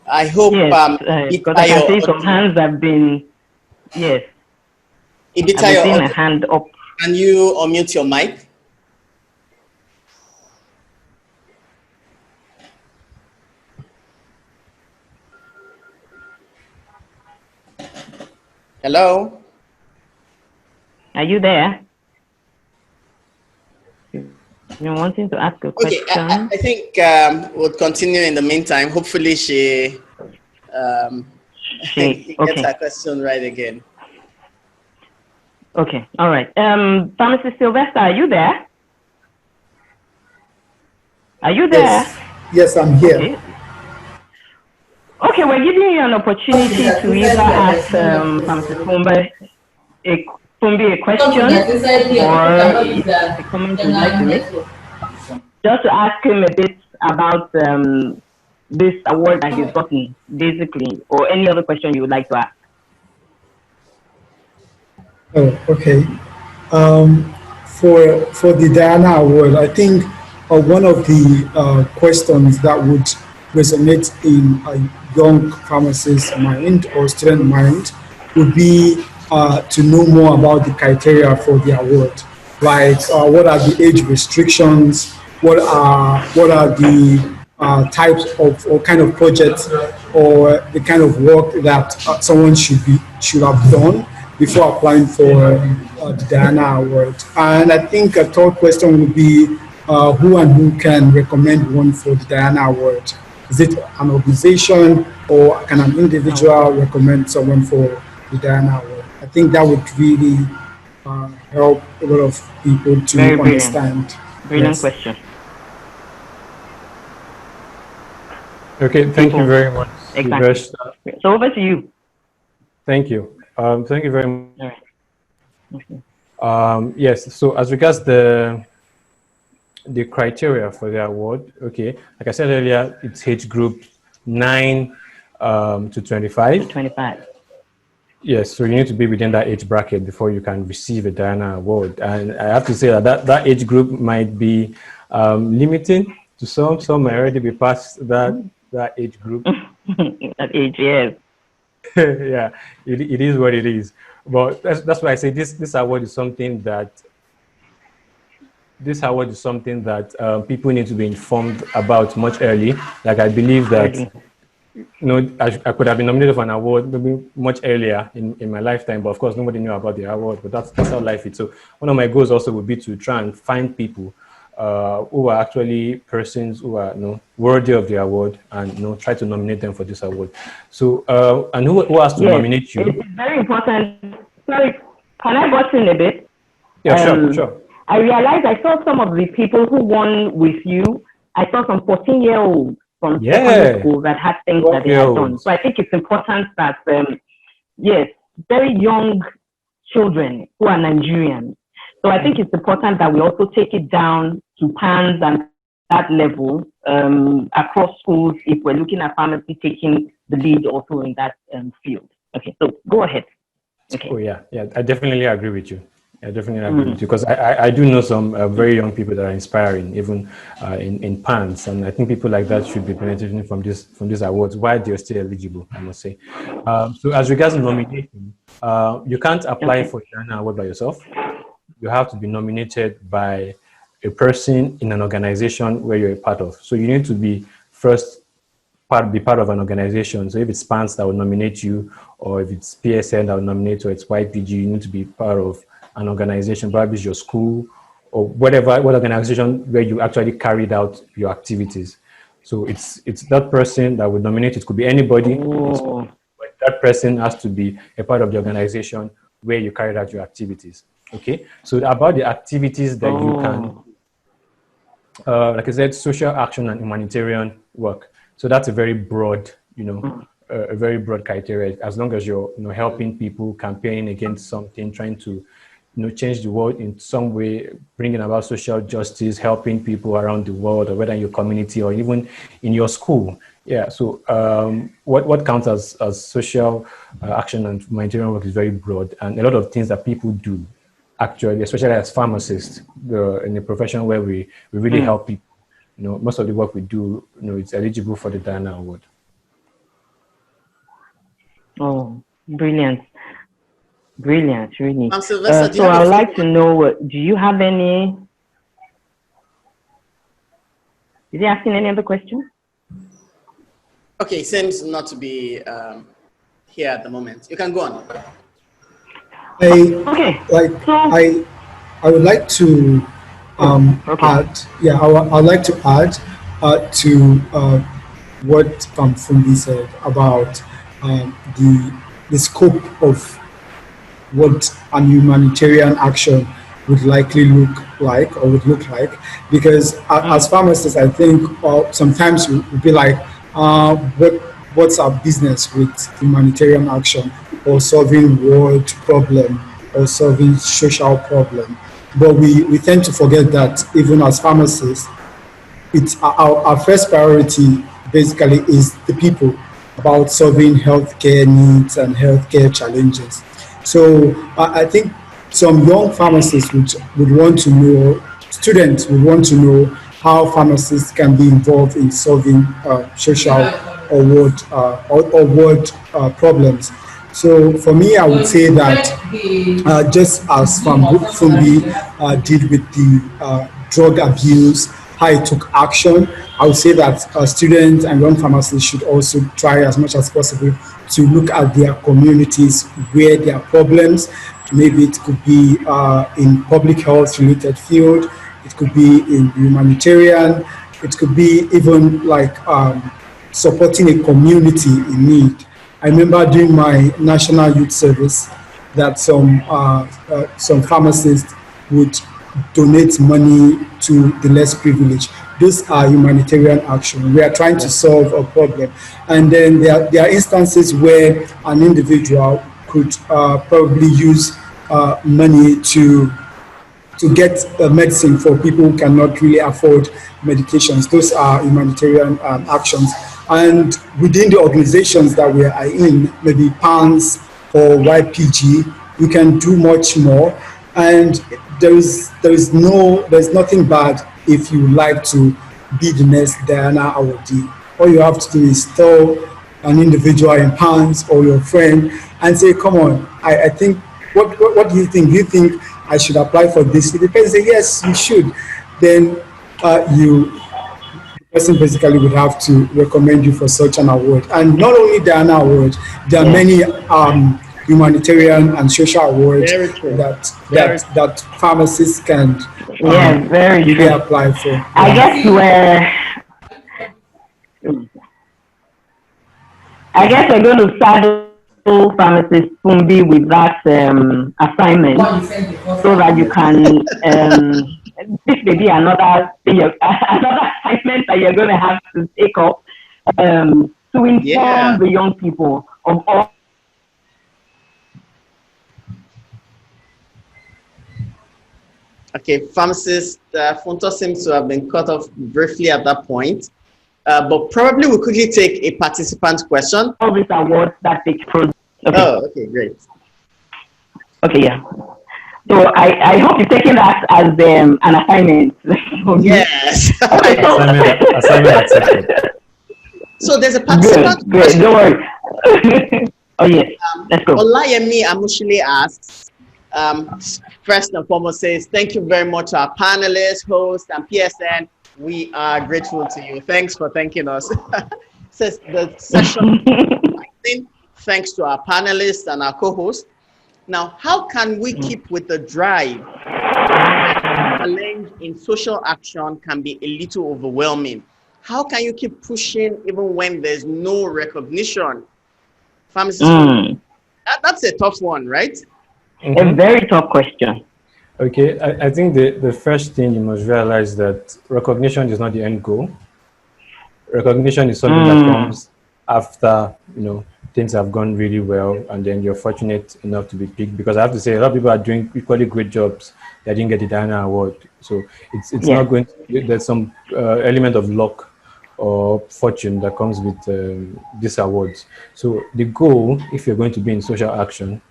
Speaker 1: I hope
Speaker 2: because I can see some hands have been I've seen a hand up.
Speaker 1: Can you unmute your mic? Hello?
Speaker 2: Are you there? You're wanting to ask a question?
Speaker 1: Okay, I think we'll continue in the meantime. Hopefully she gets her question right again.
Speaker 2: Okay, all right. Pharmacist Sylvester, are you there? Are you there?
Speaker 4: Yes, I'm here.
Speaker 2: Okay, we're giving you an opportunity to either ask Pharmacist Funmbi a question or a comment you'd like to make. Just to ask him a bit about this award that he's gotten, basically, or any other question you would like to ask.
Speaker 4: Oh, okay. For the Diana Award, I think one of the questions that would resonate in a young pharmacist's mind or student mind would be to know more about the criteria for the award. Like, what are the age restrictions? What are the types of or kind of projects or the kind of work that someone should have done before applying for the Diana Award? And I think a third question would be who can recommend one for the Diana Award? Is it an organization or can an individual recommend someone for the Diana Award? I think that would really help a lot of people to understand.
Speaker 2: Brilliant question.
Speaker 5: Okay, thank you very much.
Speaker 2: Exactly. So over to you.
Speaker 5: Thank you. Thank you very much.
Speaker 2: All right.
Speaker 5: Yes, so as regards the criteria for the award, okay, like I said earlier, it's age group 9 to 25.
Speaker 2: 25.
Speaker 5: Yes, so you need to be within that age bracket before you can receive a Diana Award. And I have to say that age group might be limiting to some. Some might already be past that age group.
Speaker 2: That age, yes.
Speaker 5: Yeah, it is what it is. But that's why I say this award is something that people need to be informed about much early. Like, I believe that I could have been nominated for an award maybe much earlier in my lifetime, but of course nobody knew about the award. But that's how life is. So one of my goals also would be to try and find people who are actually persons who are worthy of the award, and try to nominate them for this award. So and who has to nominate you?
Speaker 2: It's very important. Sorry, can I butt in a bit?
Speaker 5: Yeah, sure.
Speaker 2: I realized I saw some of the people who won with you. I saw some 14-year-olds from secondary school that had things that they had done. So I think it's important that, very young children who are Nigerians. So I think it's important that we also take it down to PANS and that level across schools if we're looking at pharmacy taking the lead also in that field. Okay, so go ahead. Okay.
Speaker 5: Oh yeah, I definitely agree with you. I definitely agree with you because I do know some very young people that are inspiring, even in PANS, and I think people like that should be benefiting from these awards while they're still eligible, I must say. So as regards to nomination, you can't apply for an award by yourself. You have to be nominated by a person in an organization where you're a part of. So you need to be first be part of an organization. So if it's PANS that will nominate you, or if it's PSN that will nominate you, or it's YPG, you need to be part of an organization, probably it's your school or what organization where you actually carried out your activities. So it's that person that will nominate. It could be anybody, but that person has to be a part of the organization where you carried out your activities. Okay, so about the activities that you can, like I said, social action and humanitarian work. So that's a very broad, a very broad criteria. As long as you're, helping people, campaigning against something, trying to, change the world in some way, bringing about social justice, helping people around the world, or whether in your community or even in your school. Yeah. So what counts as social action and humanitarian work is very broad, and a lot of things that people do, actually, especially as pharmacists, in a profession where we really help people. Most of the work we do, it's eligible for the Diana Award.
Speaker 2: Oh, brilliant. Brilliant, really.
Speaker 1: Sylvester,
Speaker 2: so I would like to know, do you have any, is he asking any other question?
Speaker 1: Okay, seems not to be here at the moment. You can go on.
Speaker 4: I would like to add. Yeah, I'd like to add to what Funmbi said about the scope of what an humanitarian action would likely look like, because as pharmacists, I think sometimes we'll be like, what's our business with humanitarian action or solving world problem or solving social problem? But we tend to forget that even as pharmacists, it's our first priority basically is the people, about solving healthcare needs and healthcare challenges. So I think some young pharmacists would want to know, students would want to know how pharmacists can be involved in solving social or world problems. So for me, I would say that just as Funmbi did with the drug abuse, how it took action, I would say that students and young pharmacists should also try as much as possible to look at their communities where there are problems. Maybe it could be in public health related field, it could be in humanitarian, it could be even like supporting a community in need. I remember during my national youth service that some pharmacists would donate money to the less privileged. Those are humanitarian action. We are trying to solve a problem. And then there are instances where an individual could probably use money to get medicine for people who cannot really afford medications. Those are humanitarian actions. And within the organizations that we are in, maybe PANS or YPG, we can do much more. And there's nothing bad if you like to be the next Diana awardee. All you have to do is tell an individual in PANS or your friend and say, come on, I think, what do you think? Do you think I should apply for this? If the person say, yes, you should, then the person basically would have to recommend you for such an award. And not only Diana Award, there are many humanitarian and social awards that pharmacists can really apply for. Yeah.
Speaker 2: I guess we're going to saddle pharmacist Funmbi with that assignment so that you can this may be another assignment that you're going to have to take up to inform the young people of all.
Speaker 1: Okay, pharmacist Funto seems to have been cut off briefly at that point. but probably we quickly take a participant question.
Speaker 2: All these awards that take pros. Okay.
Speaker 1: Oh, okay, great.
Speaker 2: Okay, yeah. So I hope you're taking that as an assignment.
Speaker 1: Yes.
Speaker 2: Okay, so
Speaker 5: assignment accepted.
Speaker 1: So there's a participant
Speaker 2: Good,
Speaker 1: question.
Speaker 2: don't worry. Oh yes, let's go.
Speaker 1: Adeyemi Amushile asks, first and foremost says, thank you very much to our panelists, host, and PSN. We are grateful to you. Thanks for thanking us. Says the session, thanks to our panelists and our co-hosts. Now, how can we keep with the drive? Challenge in social action can be a little overwhelming. How can you keep pushing even when there's no recognition? Pharmacist, that's a tough one, right?
Speaker 2: A very tough question.
Speaker 5: Okay, I think the first thing you must realize that recognition is not the end goal. Recognition is something that comes after, things have gone really well, and then you're fortunate enough to be picked. Because I have to say, a lot of people are doing equally great jobs that didn't get the Diana Award. So it's not going to, there's some element of luck or fortune that comes with these awards. So the goal, if you're going to be in social action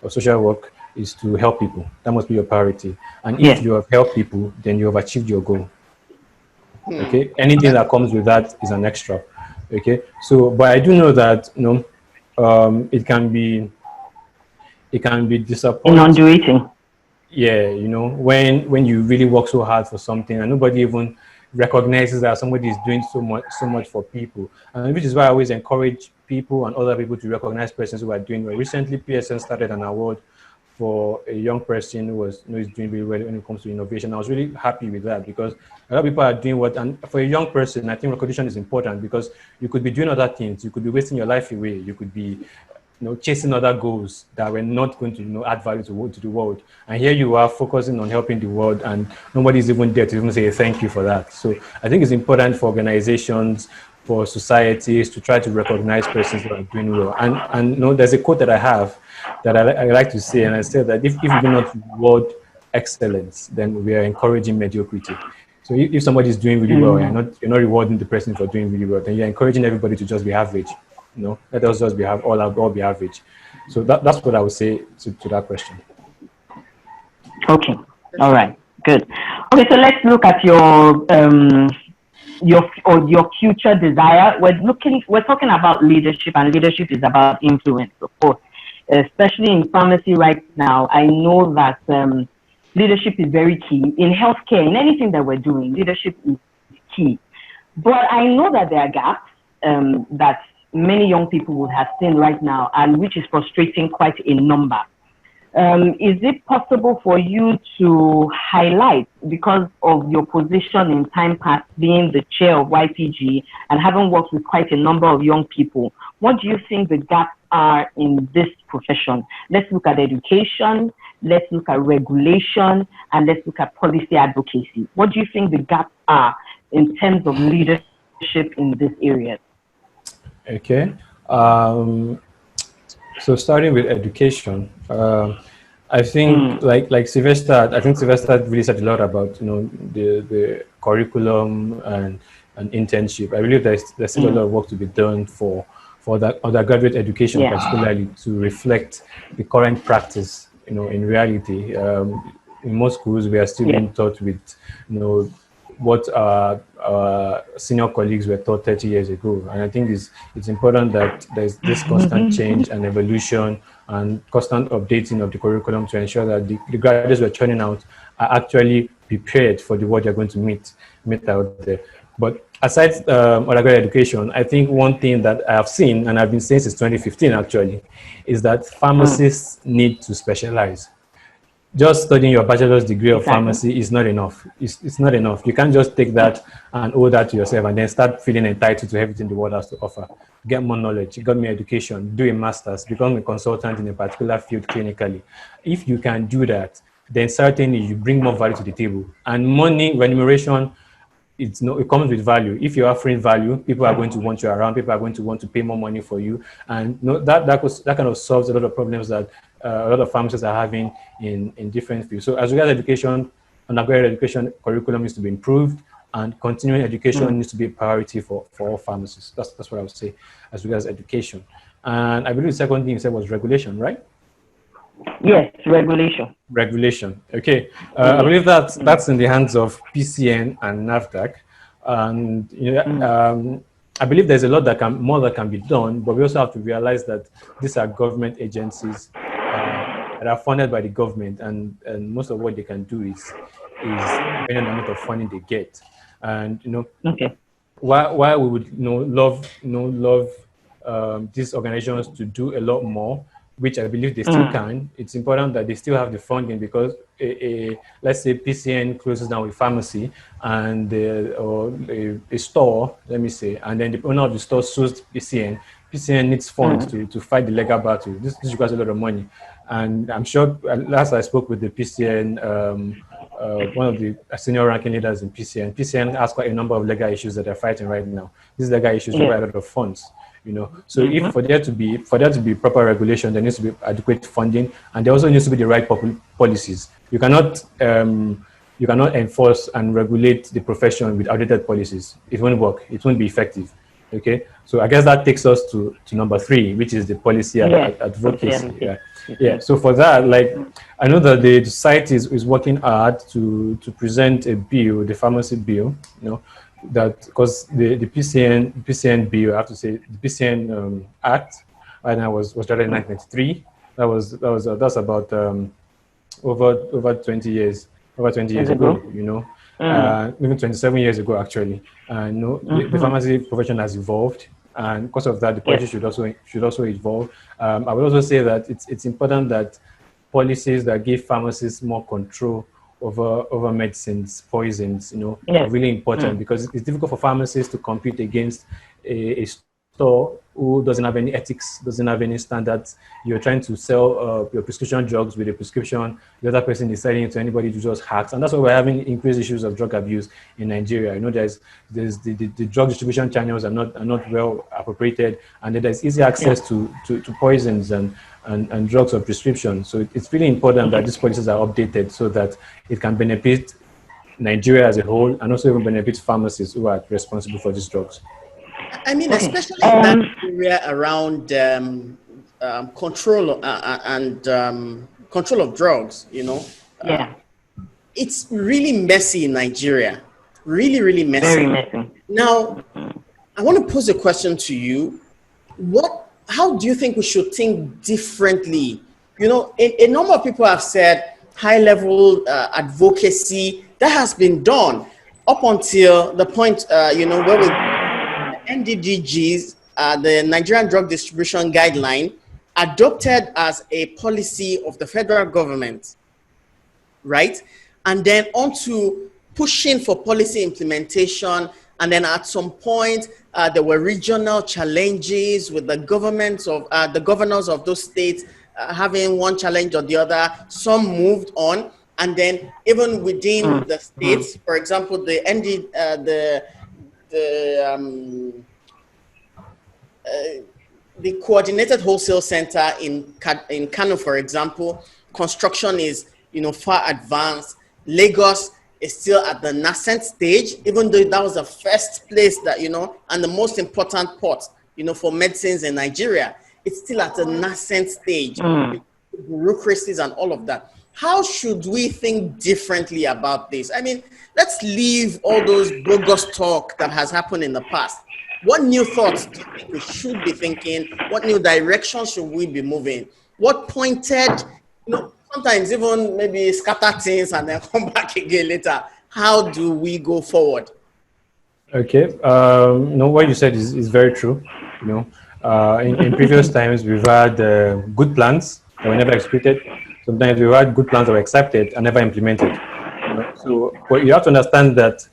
Speaker 5: or social work, is to help people. That must be your priority. And if you have helped people, then you have achieved your goal. Okay, anything that comes with that is an extra. Okay, so but I do know that it can be disappointing.
Speaker 2: Inundating.
Speaker 5: Yeah, when you really work so hard for something and nobody even recognizes that somebody is doing so much for people, and which is why I always encourage people and other people to recognize persons who are doing well. Recently, PSN started an award for a young person who is doing really well when it comes to innovation. I was really happy with that because a lot of people are doing and for a young person, I think recognition is important because you could be doing other things. You could be wasting your life away. You could be, chasing other goals that were not going to, add value to the world. And here you are focusing on helping the world and nobody's even there to even say thank you for that. So I think it's important for organizations, for societies to try to recognize persons who are doing well. And there's a quote that I have that I like to say, and I say that if we do not reward excellence, then we are encouraging mediocrity. So if somebody is doing really well, you're not rewarding the person for doing really well, then you're encouraging everybody to just be average. Let us just all be average. So that's what I would say to that question.
Speaker 2: Okay. All right. Good. Okay. So let's look at your future desire. We're talking about leadership, and leadership is about influence, of course. Especially in pharmacy right now, I know that leadership is very key. In healthcare, in anything that we're doing, leadership is key. But I know that there are gaps that many young people would have seen right now, and which is frustrating quite a number. Is it possible for you to highlight, because of your position in time past being the chair of YPG and having worked with quite a number of young people, what do you think the gaps are in this profession? Let's look at education, let's look at regulation, and let's look at policy advocacy. What do you think the gaps are in terms of leadership in this area?
Speaker 5: Okay. So starting with education, I think like Sylvester, I think Sylvester really said a lot about the curriculum and internship. I believe there's still a lot of work to be done for that undergraduate education, particularly to reflect the current practice. In reality, in most schools we are still being taught with what our senior colleagues were taught 30 years ago. And I think it's important that there's this constant change and evolution and constant updating of the curriculum to ensure that the graduates we're churning out are actually prepared for the world they're going to meet out there. But aside undergraduate education, I think one thing that I have seen, and I've been saying since 2015 actually, is that pharmacists need to specialize. Just studying your bachelor's degree of pharmacy is not enough. It's not enough. You can't just take that and owe that to yourself and then start feeling entitled to everything the world has to offer. Get more knowledge, get more education, do a master's, become a consultant in a particular field clinically. If you can do that, then certainly you bring more value to the table. And money, remuneration, it comes with value. If you're offering value, people are going to want you around, people are going to want to pay more money for you. And that kind of solves a lot of problems that a lot of pharmacists are having in different fields. So as regards education, undergraduate education curriculum needs to be improved. and continuing education needs to be a priority for all pharmacists. That's what I would say as regards education. And I believe the second thing you said was regulation, right?
Speaker 2: Yes, regulation.
Speaker 5: Regulation. Okay. I believe that's in the hands of PCN and NAFDAC. And I believe there's a lot that can be done, but we also have to realize that these are government agencies that are funded by the government, and most of what they can do is depending on the amount of funding they get. And why we would love these organizations to do a lot more, which I believe they still can. It's important that they still have the funding, because let's say PCN closes down a pharmacy and or a store, let me say, and then the owner of the store sues PCN. PCN needs funds to fight the legal battle. This requires a lot of money. And I'm sure, last I spoke with the PCN, one of the senior ranking leaders in PCN has quite a number of legal issues that they're fighting right now. These legal issues require a lot of funds. So if for there to be proper regulation, there needs to be adequate funding, and there also needs to be the right policies. You cannot enforce and regulate the profession with outdated policies. It won't work. It won't be effective. Okay, so I guess that takes us to number 3, which is the policy advocacy. Yeah. So for that, like, I know that the society is working hard to present a bill, the pharmacy bill. That because the PCN bill, I have to say, the PCN Act right now was started in 1993. That's about over 20 years ago. Even 27 years ago actually. The pharmacy profession has evolved, and because of that, the policy should also evolve. I would also say that it's important that policies that give pharmacists more control over medicines, poisons, are really important, because it's difficult for pharmacists to compete against a store who doesn't have any ethics, doesn't have any standards. You're trying to sell your prescription drugs with a prescription, the other person is selling it to anybody who just hacks, and that's why we're having increased issues of drug abuse in Nigeria. There's the drug distribution channels are not well appropriated, and there's easy access to poisons and drugs of prescription. So it's really important that these policies are updated so that it can benefit Nigeria as a whole, and also even benefit pharmacists who are responsible for these drugs.
Speaker 1: I mean, especially in that area around control and control of drugs, it's really messy in Nigeria. Really, really messy.
Speaker 2: Very messy.
Speaker 1: Now, I want to pose a question to you. How do you think we should think differently? A number of people have said high-level advocacy, that has been done up until the point, where we NDDGs, the Nigerian Drug Distribution Guideline, adopted as a policy of the federal government, right? And then on to pushing for policy implementation. And then at some point, there were regional challenges with the governments of the governors of those states having one challenge or the other. Some moved on, and then even within the states, for example, the coordinated wholesale center in Kano, for example, construction is far advanced. Lagos is still at the nascent stage, even though that was the first place that and the most important port for medicines in Nigeria. It's still at the nascent stage, bureaucracies and all of that. How should we think differently about this? I mean, let's leave all those bogus talk that has happened in the past. What new thoughts do you think we should be thinking? What new directions should we be moving? What pointed, sometimes even maybe scatter things and then come back again later. How do we go forward?
Speaker 5: Okay. What you said is very true. In previous times, we've had good plans that were never executed. Sometimes we've had good plans that were accepted and never implemented. But you have to understand that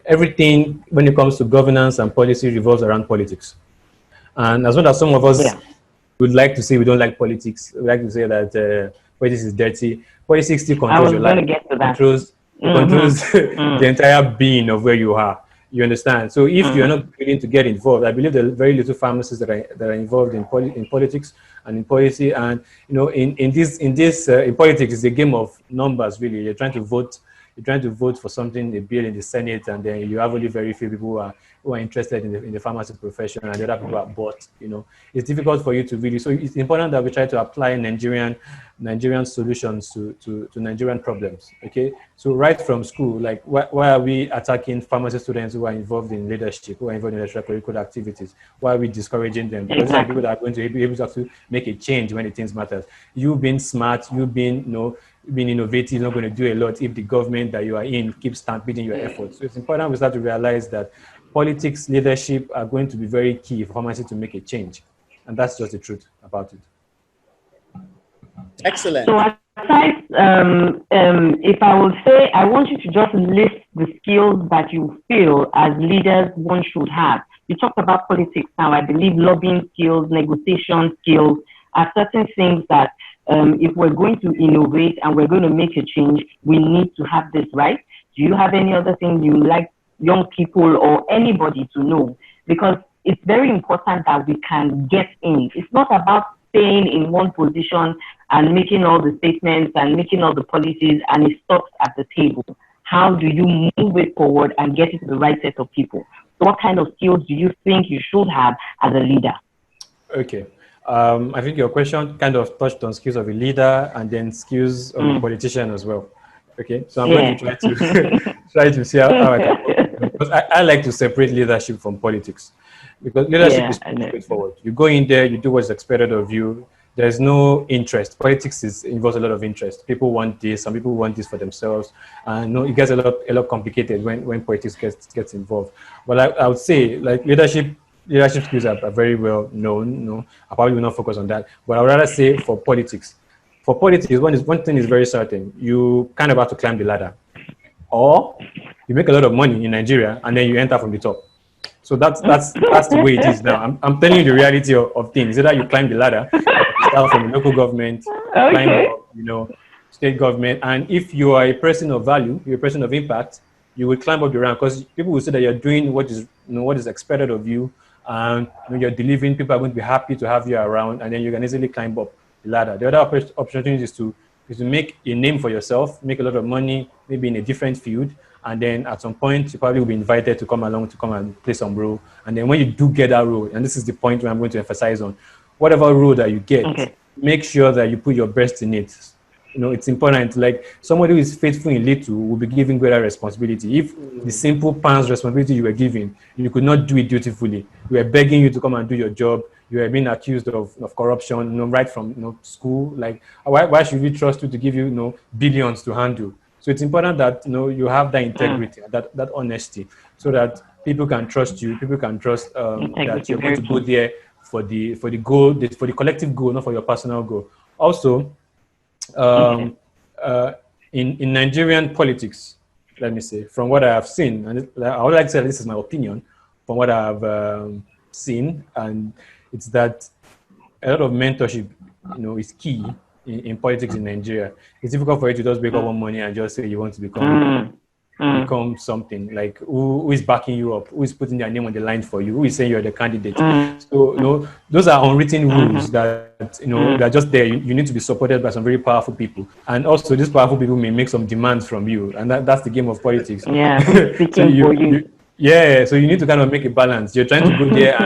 Speaker 5: everything, when it comes to governance and policy, revolves around politics. And as well as some of us would like to say we don't like politics, we like to say that politics is dirty, politics still controls your life. Controls the entire being of where you are. You understand? So if you're not willing to get involved, I believe there are very little pharmacists that are involved in politics and in policy. And in politics, it's a game of numbers. Really, you're trying to vote you're trying to vote for something, a bill in the Senate, and then you have only very few people who are interested in the pharmacy profession, and the other people are bought. It's difficult for you to really. So it's important that we try to apply Nigerian solutions to Nigerian problems. Okay, so right from school, like why are we attacking pharmacy students who are involved in leadership, who are involved in extracurricular activities? Why are we discouraging them? Because these are people that are going to be able to actually make a change when the things matters. You being smart, you being being innovative is not going to do a lot if the government that you are in keeps stampeding your efforts. So it's important we start to realize that politics, leadership are going to be very key for pharmacy to make a change. And that's just the truth about it.
Speaker 1: Excellent.
Speaker 2: So aside, if I would say, I want you to just list the skills that you feel as leaders one should have. You talked about politics now. I believe lobbying skills, negotiation skills are certain things that if we're going to innovate and we're going to make a change, we need to have this, right? Do you have any other thing you like young people or anybody to know? Because it's very important that we can get in. It's not about staying in one position and making all the statements and making all the policies and it stops at the table. How do you move it forward and get it to the right set of people? So what kind of skills do you think you should have as a leader?
Speaker 5: Okay. I think your question kind of touched on skills of a leader and then skills of a politician as well. Okay, so I'm going to try to try to see how I can, because I like to separate leadership from politics, because leadership is pretty straightforward. You go in there, you do what's expected of you. There's no interest. Politics involves a lot of interest. People want this, some people want this for themselves, and it gets a lot complicated when politics gets involved. But I would say like leadership skills are very well known. I probably will not focus on that, but I would rather say for politics. For politics, one thing is very certain: you kind of have to climb the ladder, or you make a lot of money in Nigeria and then you enter from the top. So that's the way it is now. I'm telling you the reality of things. Either you climb the ladder, you start from the local government, climb up, state government, and if you are a person of value, you're a person of impact, you will climb up the rank because people will say that you're doing what is expected of you, and you're delivering. People are going to be happy to have you around, and then you can easily climb up the ladder. The other opportunity is to make a name for yourself, make a lot of money, maybe in a different field, and then at some point you probably will be invited to come and play some role. And then when you do get that role, and this is the point where I'm going to emphasize on, whatever role that you get, make sure that you put your best in it. It's important. Like somebody who is faithful in little will be given greater responsibility. If the simple pants responsibility you were given, you could not do it dutifully. We were begging you to come and do your job. You were being accused of corruption, right from school. Like why should we trust you to give you billions to handle? So it's important that you have that integrity, that honesty, so that people can trust you. People can trust that you're going to go there for the goal, for the collective goal, not for your personal goal. Also, in Nigerian politics, let me say, from what I have seen, and I would like to say this is my opinion, from what I have seen, and it's that a lot of mentorship, is key in politics in Nigeria. It's difficult for you to just wake up one morning and just say you want to become something. Like who is backing you up, who is putting their name on the line for you, who is saying you're the candidate. So those are unwritten rules that they're just there. You need to be supported by some very powerful people, and also these powerful people may make some demands from you, and that's the game of politics.
Speaker 2: So
Speaker 5: so you need to kind of make a balance. You're trying to go there,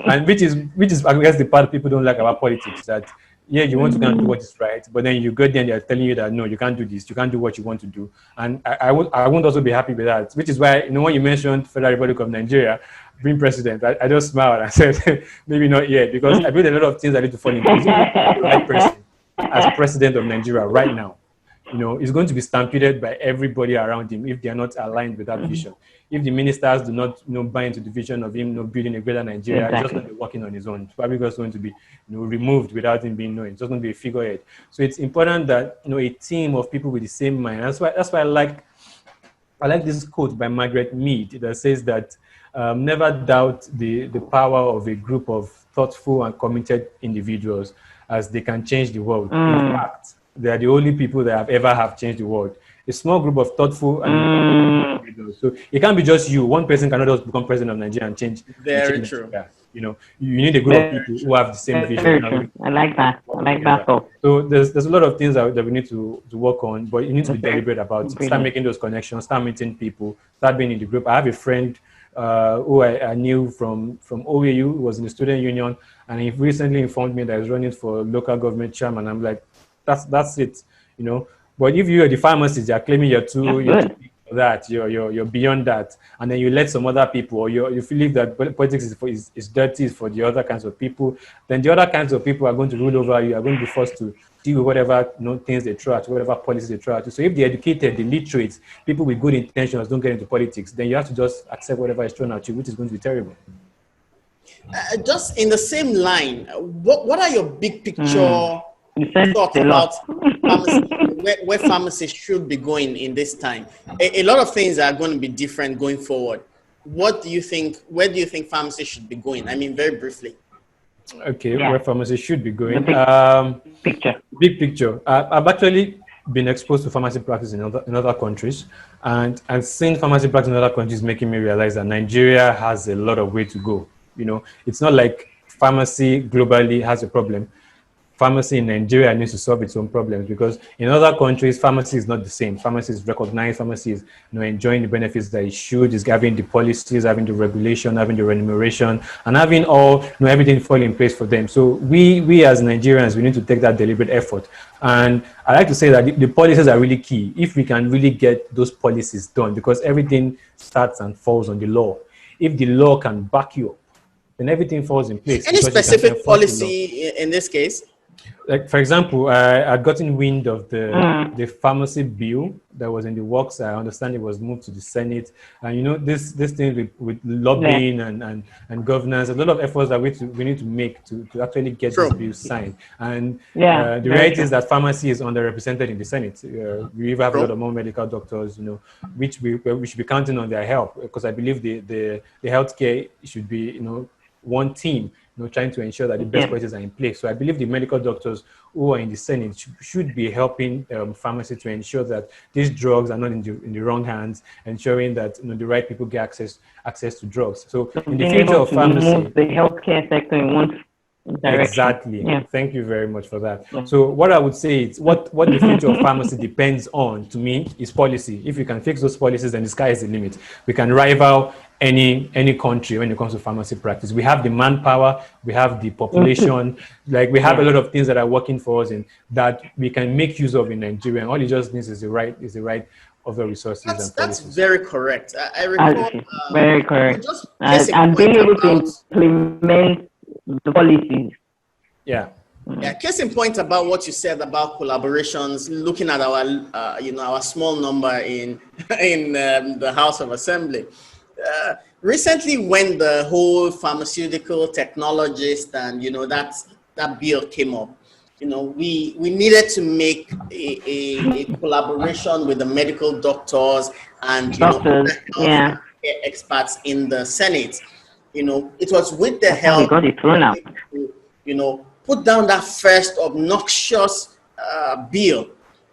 Speaker 5: and which is I guess the part people don't like about politics, that you want to kind of do what is right, but then you go there and they're telling you that no, you can't do this, you can't do what you want to do. And I won't also be happy with that, which is why when you mentioned Federal Republic of Nigeria being president, I just smiled and said maybe not yet, because I believe a lot of things I need to fall in place. The right person as president of Nigeria right now, is going to be stampeded by everybody around him if they are not aligned with that vision. If the ministers do not buy into the vision of him building a greater Nigeria, he's just going to be working on his own. It's probably just going to be removed without him being known. It's just going to be a figurehead. So it's important that a team of people with the same mind. That's why I like this quote by Margaret Mead that says that never doubt the power of a group of thoughtful and committed individuals, as they can change the world. In fact, they are the only people that have changed the world. A small group of thoughtful and individuals. So it can't be just you. One person cannot just become president of Nigeria and change.
Speaker 1: Very true.
Speaker 5: You know, you need a group of people who have the same vision.
Speaker 2: Very true. I like that. I like that thought.
Speaker 5: So there's a lot of things that we need to work on, but you need to be deliberate about it. Start
Speaker 2: Brilliant.
Speaker 5: making those connections, start meeting people, start being in the group. I have a friend who I knew from OAU, who was in the student union, and he recently informed me that he's running for local government chairman. I'm like, that's it, you know. But if you are the pharmacist, you're claiming you're too that, you're beyond that, and then you let some other people, or you believe that politics is dirty for the other kinds of people, then the other kinds of people are going to rule over you, are going to be forced to deal with whatever things they try to, whatever policies they try to. So if the educated, the literate, people with good intentions don't get into politics, then you have to just accept whatever is thrown at you, which is going to be terrible.
Speaker 1: Just in the same line, what are your big picture thoughts about where pharmacists should be going in this time? A lot of things are going to be different going forward. What do you think? Where do you think pharmacists should be going? I mean, very briefly.
Speaker 5: Okay, where pharmacists should be going.
Speaker 2: Big
Speaker 5: picture. I've actually been exposed to pharmacy practice in other countries, and seeing pharmacy practice in other countries making me realize that Nigeria has a lot of way to go. You know, it's not like pharmacy globally has a problem. Pharmacy in Nigeria needs to solve its own problems, because in other countries, pharmacy is not the same. Pharmacy is recognized. Pharmacy is enjoying the benefits that it should, is having the policies, having the regulation, having the remuneration, and having all everything fall in place for them. So we as Nigerians, we need to take that deliberate effort. And I like to say that the policies are really key. If we can really get those policies done, because everything starts and falls on the law. If the law can back you up, then everything falls in place.
Speaker 1: Any specific policy in this case?
Speaker 5: Like, for example, I'd gotten wind of the pharmacy bill that was in the works. I understand it was moved to the Senate. And, you know, this thing with lobbying and governance, a lot of efforts that we need to make to actually get this bill signed. And the reality is that pharmacy is underrepresented in the Senate. We even have a lot of more medical doctors, you know, which we should be counting on their help, because I believe the healthcare should be, you know, one team, you know, trying to ensure that the best policies are in place. So I believe the medical doctors who are in the Senate should be helping pharmacy to ensure that these drugs are not in the wrong hands, ensuring that, you know, the right people get access to drugs. So in the future of pharmacy,
Speaker 2: move the healthcare sector in one direction.
Speaker 5: Exactly. Thank you very much for that. So what I would say is what the future of pharmacy depends on, to me, is policy. If we can fix those policies, then the sky is the limit. We can rival any country when it comes to pharmacy practice. We have the manpower, we have the population, like we have a lot of things that are working for us and that we can make use of in Nigeria. And all it just needs is the right other resources.
Speaker 1: That's very correct. I recall
Speaker 2: very correct. And being able to implement the policies.
Speaker 1: Yeah, case in point about what you said about collaborations, looking at our our small number in the House of Assembly. Recently, when the whole pharmaceutical technologist and that bill came up, we needed to make a collaboration with the medical doctors and experts in the Senate. It was with the help.
Speaker 2: We got it thrown out.
Speaker 1: Put down that first obnoxious bill.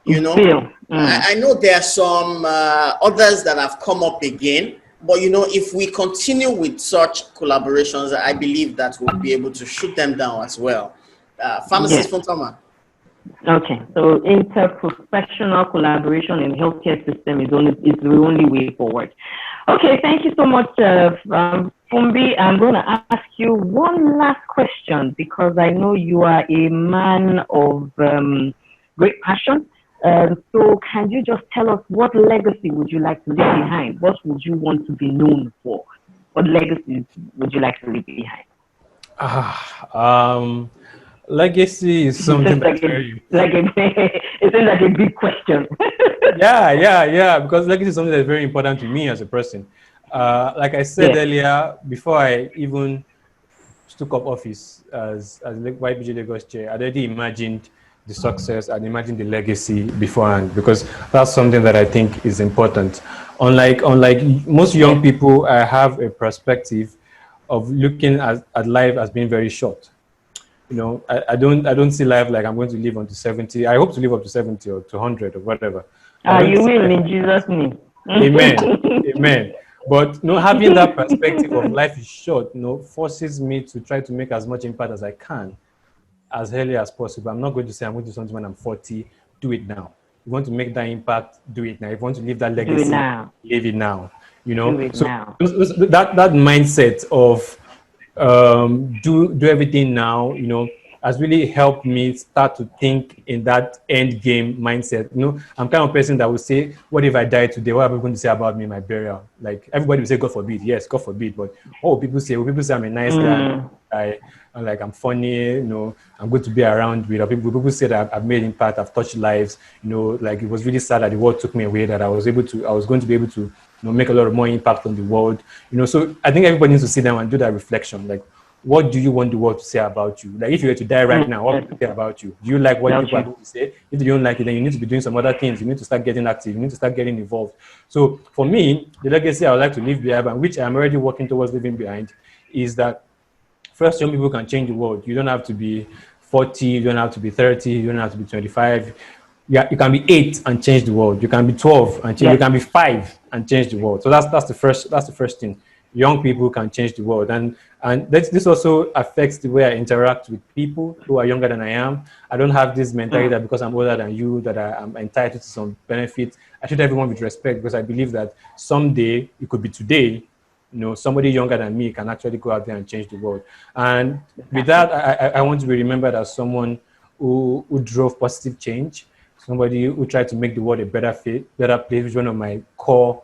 Speaker 1: I know there are some others that have come up again. But, if we continue with such collaborations, I believe that we'll be able to shoot them down as well. Pharmacist Funmbi.
Speaker 2: Okay, so interprofessional collaboration in healthcare system is the only way forward. Okay, thank you so much, Funmbi. I'm going to ask you one last question because I know you are a man of great passion. So can you just tell us what legacy would you like to leave behind? What would you want to be known for? What legacy would you like to leave behind?
Speaker 5: Legacy is something
Speaker 2: it's like a big question.
Speaker 5: yeah, because legacy is something that's very important to me as a person. Like I said earlier, before I even took up office as YPG Lagos chair, I already imagined the success and imagine the legacy beforehand, because that's something that I think is important. Unlike most young people, I have a perspective of looking at life as being very short. I don't see life like I'm going to live until 70. I hope to live up to 70 or to 100 or whatever.
Speaker 2: You will in Jesus' name.
Speaker 5: Amen. But having that perspective of life is short, forces me to try to make as much impact as I can as early as possible. I'm not going to say I'm going to do something when I'm 40. Do it now. If you want to make that impact, do it now. If you want to leave that legacy, leave it now.
Speaker 2: Do it
Speaker 5: So
Speaker 2: now.
Speaker 5: that mindset of do everything now, has really helped me start to think in that end game mindset. I'm kind of person that will say, what if I die today? What are people going to say about me in my burial? Like everybody will say, God forbid. Yes, God forbid. But what will people say? Will people say I'm a nice guy? I'm funny, I'm good to be around with people. People say that I've made impact, I've touched lives, like it was really sad that the world took me away, that I was going to be able to make a lot of more impact on the world. So I think everybody needs to sit down and do that reflection. Like, what do you want the world to say about you? Like, if you were to die right now, what would people say about you? Do you like what people are going to say? If you don't like it, then you need to be doing some other things. You need to start getting active. You need to start getting involved. So for me, the legacy I would like to leave behind, which I'm already working towards leaving behind, is that first, young people can change the world. You don't have to be 40, you don't have to be 30, you don't have to be 25. Yeah, you can be 8 and change the world. You can be 12 and change. You can be 5 and change the world. So that's the first thing. Young people can change the world, and this also affects the way I interact with people who are younger than I am. I don't have this mentality that because I'm older than you that I'm entitled to some benefits. I treat everyone with respect because I believe that someday, it could be today, somebody younger than me can actually go out there and change the world. And with that, I want to be remembered as someone who drove positive change, somebody who tried to make the world a better place, which is one of my core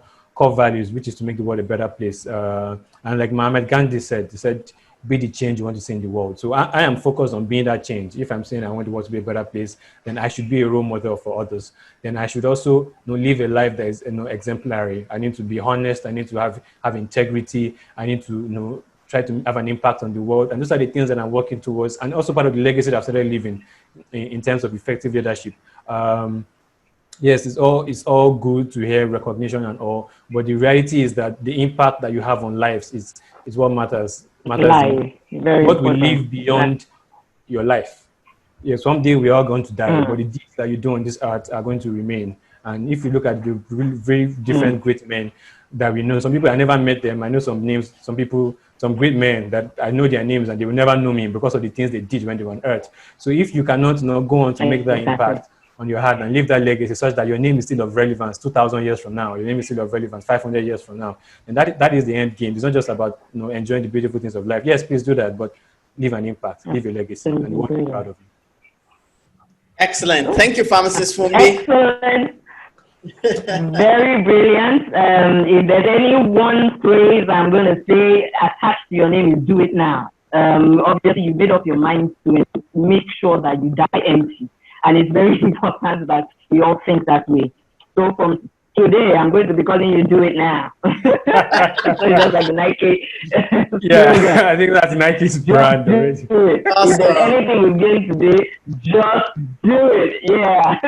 Speaker 5: values, which is to make the world a better place. And like Mahatma Gandhi said, he said, be the change you want to see in the world. So I am focused on being that change. If I'm saying I want the world to be a better place, then I should be a role model for others. Then I should also live a life that is exemplary. I need to be honest. I need to have integrity. I need to try to have an impact on the world. And those are the things that I'm working towards. And also part of the legacy that I've started living in terms of effective leadership. Yes, it's all good to hear recognition and all, but the reality is that the impact that you have on lives is what matters. What will live beyond your life. Yes, someday we're all going to die, but the deeds that you do on this earth are going to remain. And if you look at the very different great men that we know, some people I never met them. I know some names, some people, some great men that I know their names, and they will never know me because of the things they did when they were on earth. So if you cannot go on to make that impact on your heart and leave that legacy such that your name is still of relevance 2,000 years from now, your name is still of relevance 500 years from now, and that is the end game. It's not just about enjoying the beautiful things of life. Yes, please do that, but leave an impact, leave a legacy, and you want to be proud of you.
Speaker 1: Excellent. Thank you, Pharmacist Funmbi.
Speaker 2: Excellent. Very brilliant. If there's any one phrase I'm going to say attached to your name, is do it now. Obviously, you made up your mind to make sure that you die empty. And it's very important that we all think that way. So from today, I'm going to be calling you do it now. So it's just like the Nike.
Speaker 5: Yeah, I think that's Nike's brand already.
Speaker 1: Awesome.
Speaker 2: If there's anything we're doing today, just do it. Yeah.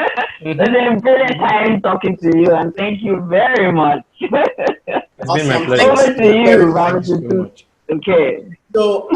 Speaker 2: It's been a brilliant time talking to you, and thank you very much.
Speaker 5: It's been my pleasure.
Speaker 2: Over to you, Robert. Okay.
Speaker 1: So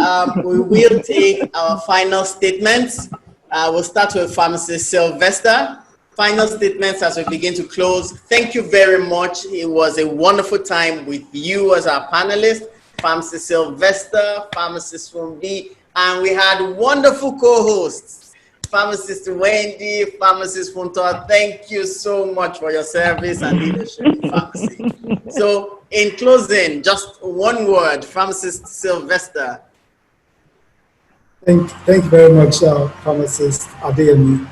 Speaker 1: we will take our final statements. We'll start with Pharmacist Sylvester. Final statements as we begin to close. Thank you very much. It was a wonderful time with you as our panelists, Pharmacist Sylvester, Pharmacist Funmbi, and we had wonderful co-hosts, Pharmacist Wendy, Pharmacist Funto. Thank you so much for your service and leadership in pharmacy. So in closing, just one word, Pharmacist Sylvester.
Speaker 4: Thank you very much, Pharmacist Adeyemi.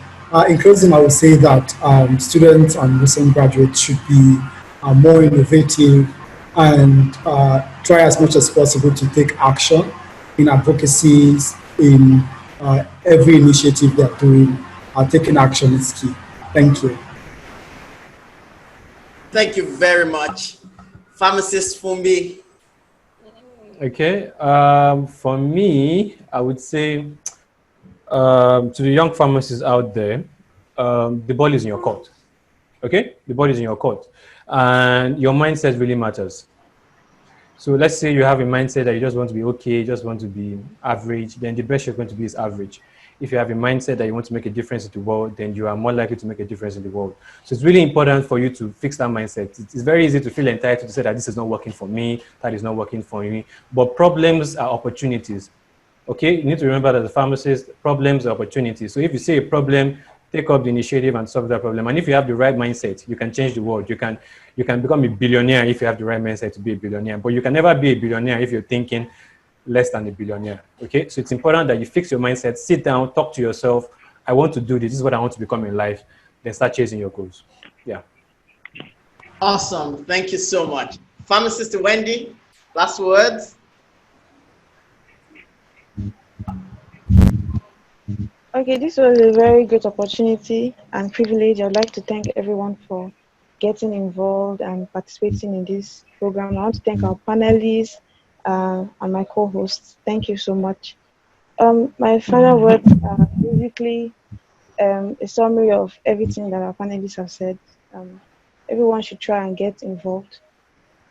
Speaker 4: In closing, I would say that students and recent graduates should be more innovative and try as much as possible to take action in advocacies, in every initiative they're doing. Taking action is key. Thank you.
Speaker 1: Thank you very much. Pharmacist Funmbi.
Speaker 5: Okay, for me, I would say to the young pharmacists out there, the ball is in your court. Okay, the ball is in your court, and your mindset really matters. So let's say you have a mindset that you just want to be okay, just want to be average, then the best you're going to be is average. if you have a mindset that you want to make a difference in the world, then you are more likely to make a difference in the world. So it's really important for you to fix that mindset. It's very easy to feel entitled to say that this is not working for me, that is not working for me. But problems are opportunities. Okay, you need to remember that the pharmacist, problems are opportunities. So if you see a problem, take up the initiative and solve that problem. And if you have the right mindset, you can change the world. You can become a billionaire if you have the right mindset to be a billionaire. But you can never be a billionaire if you're thinking less than a billionaire. Okay, so it's important that you fix your mindset, sit down, talk to yourself. I want to do this. This is what I want to become in life. Then start chasing your goals. Yeah.
Speaker 1: Awesome. Thank you so much. Pharmacist Wendy, last words.
Speaker 3: Okay, this was a very great opportunity and privilege. I'd like to thank everyone for getting involved and participating in this program. I want to thank our panelists and my co-hosts. Thank you so much. My final words are basically a summary of everything that our panelists have said. Everyone should try and get involved.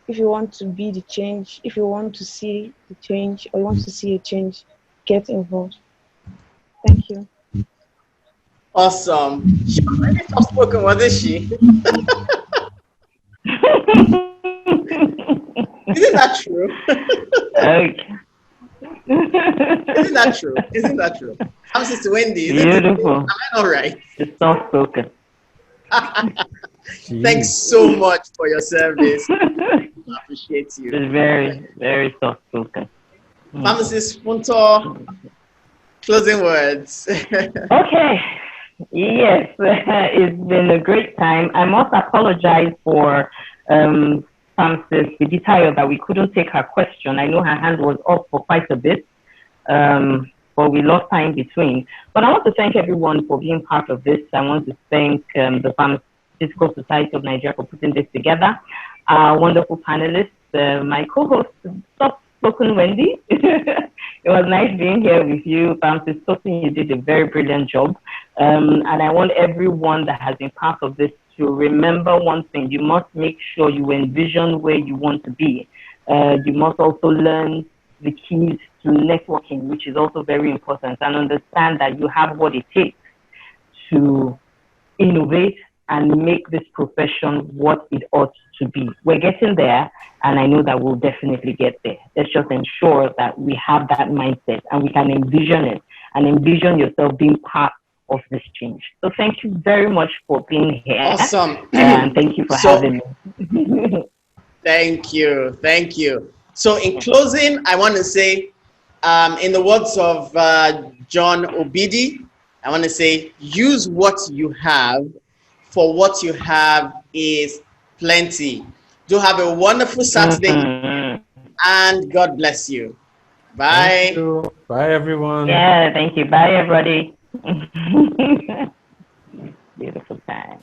Speaker 3: If you want to be the change, if you want to see the change, or you want to see a change, get involved. Thank you.
Speaker 1: Awesome. She was really soft spoken, wasn't she? Isn't that true?
Speaker 2: Okay.
Speaker 1: Isn't that true? Isn't that true? I'm Sister Wendy.
Speaker 2: Beautiful.
Speaker 1: Am I not right?
Speaker 2: It's soft spoken.
Speaker 1: Thanks so much for your service. I appreciate you.
Speaker 2: It's very, very soft spoken.
Speaker 1: Pharmacist Funto, closing words.
Speaker 2: Okay. Yes, it's been a great time. I must apologize for Pharmacist Viditayo that we couldn't take her question. I know her hand was up for quite a bit, but we lost time between. But I want to thank everyone for being part of this. I want to thank the Pharmaceutical Society of Nigeria for putting this together. Our wonderful panelists, my co-host, soft-spoken Wendy. It was nice being here with you, Pharmacist Tosin. You did a very brilliant job. And I want everyone that has been part of this to remember one thing. You must make sure you envision where you want to be. You must also learn the keys to networking, which is also very important, and understand that you have what it takes to innovate and make this profession what it ought to be. We're getting there, and I know that we'll definitely get there. Let's just ensure that we have that mindset and we can envision it and envision yourself being part of this change. So thank you very much for being here.
Speaker 1: Awesome.
Speaker 2: And thank you for having me.
Speaker 1: Thank you. Thank you. So in closing, I want to say, in the words of John Obidi, I want to say, use what you have, for what you have is plenty. Do have a wonderful Saturday, and God bless you. Bye.
Speaker 5: Thank you. Bye, everyone.
Speaker 2: Yeah, thank you. Bye, everybody. Beautiful time.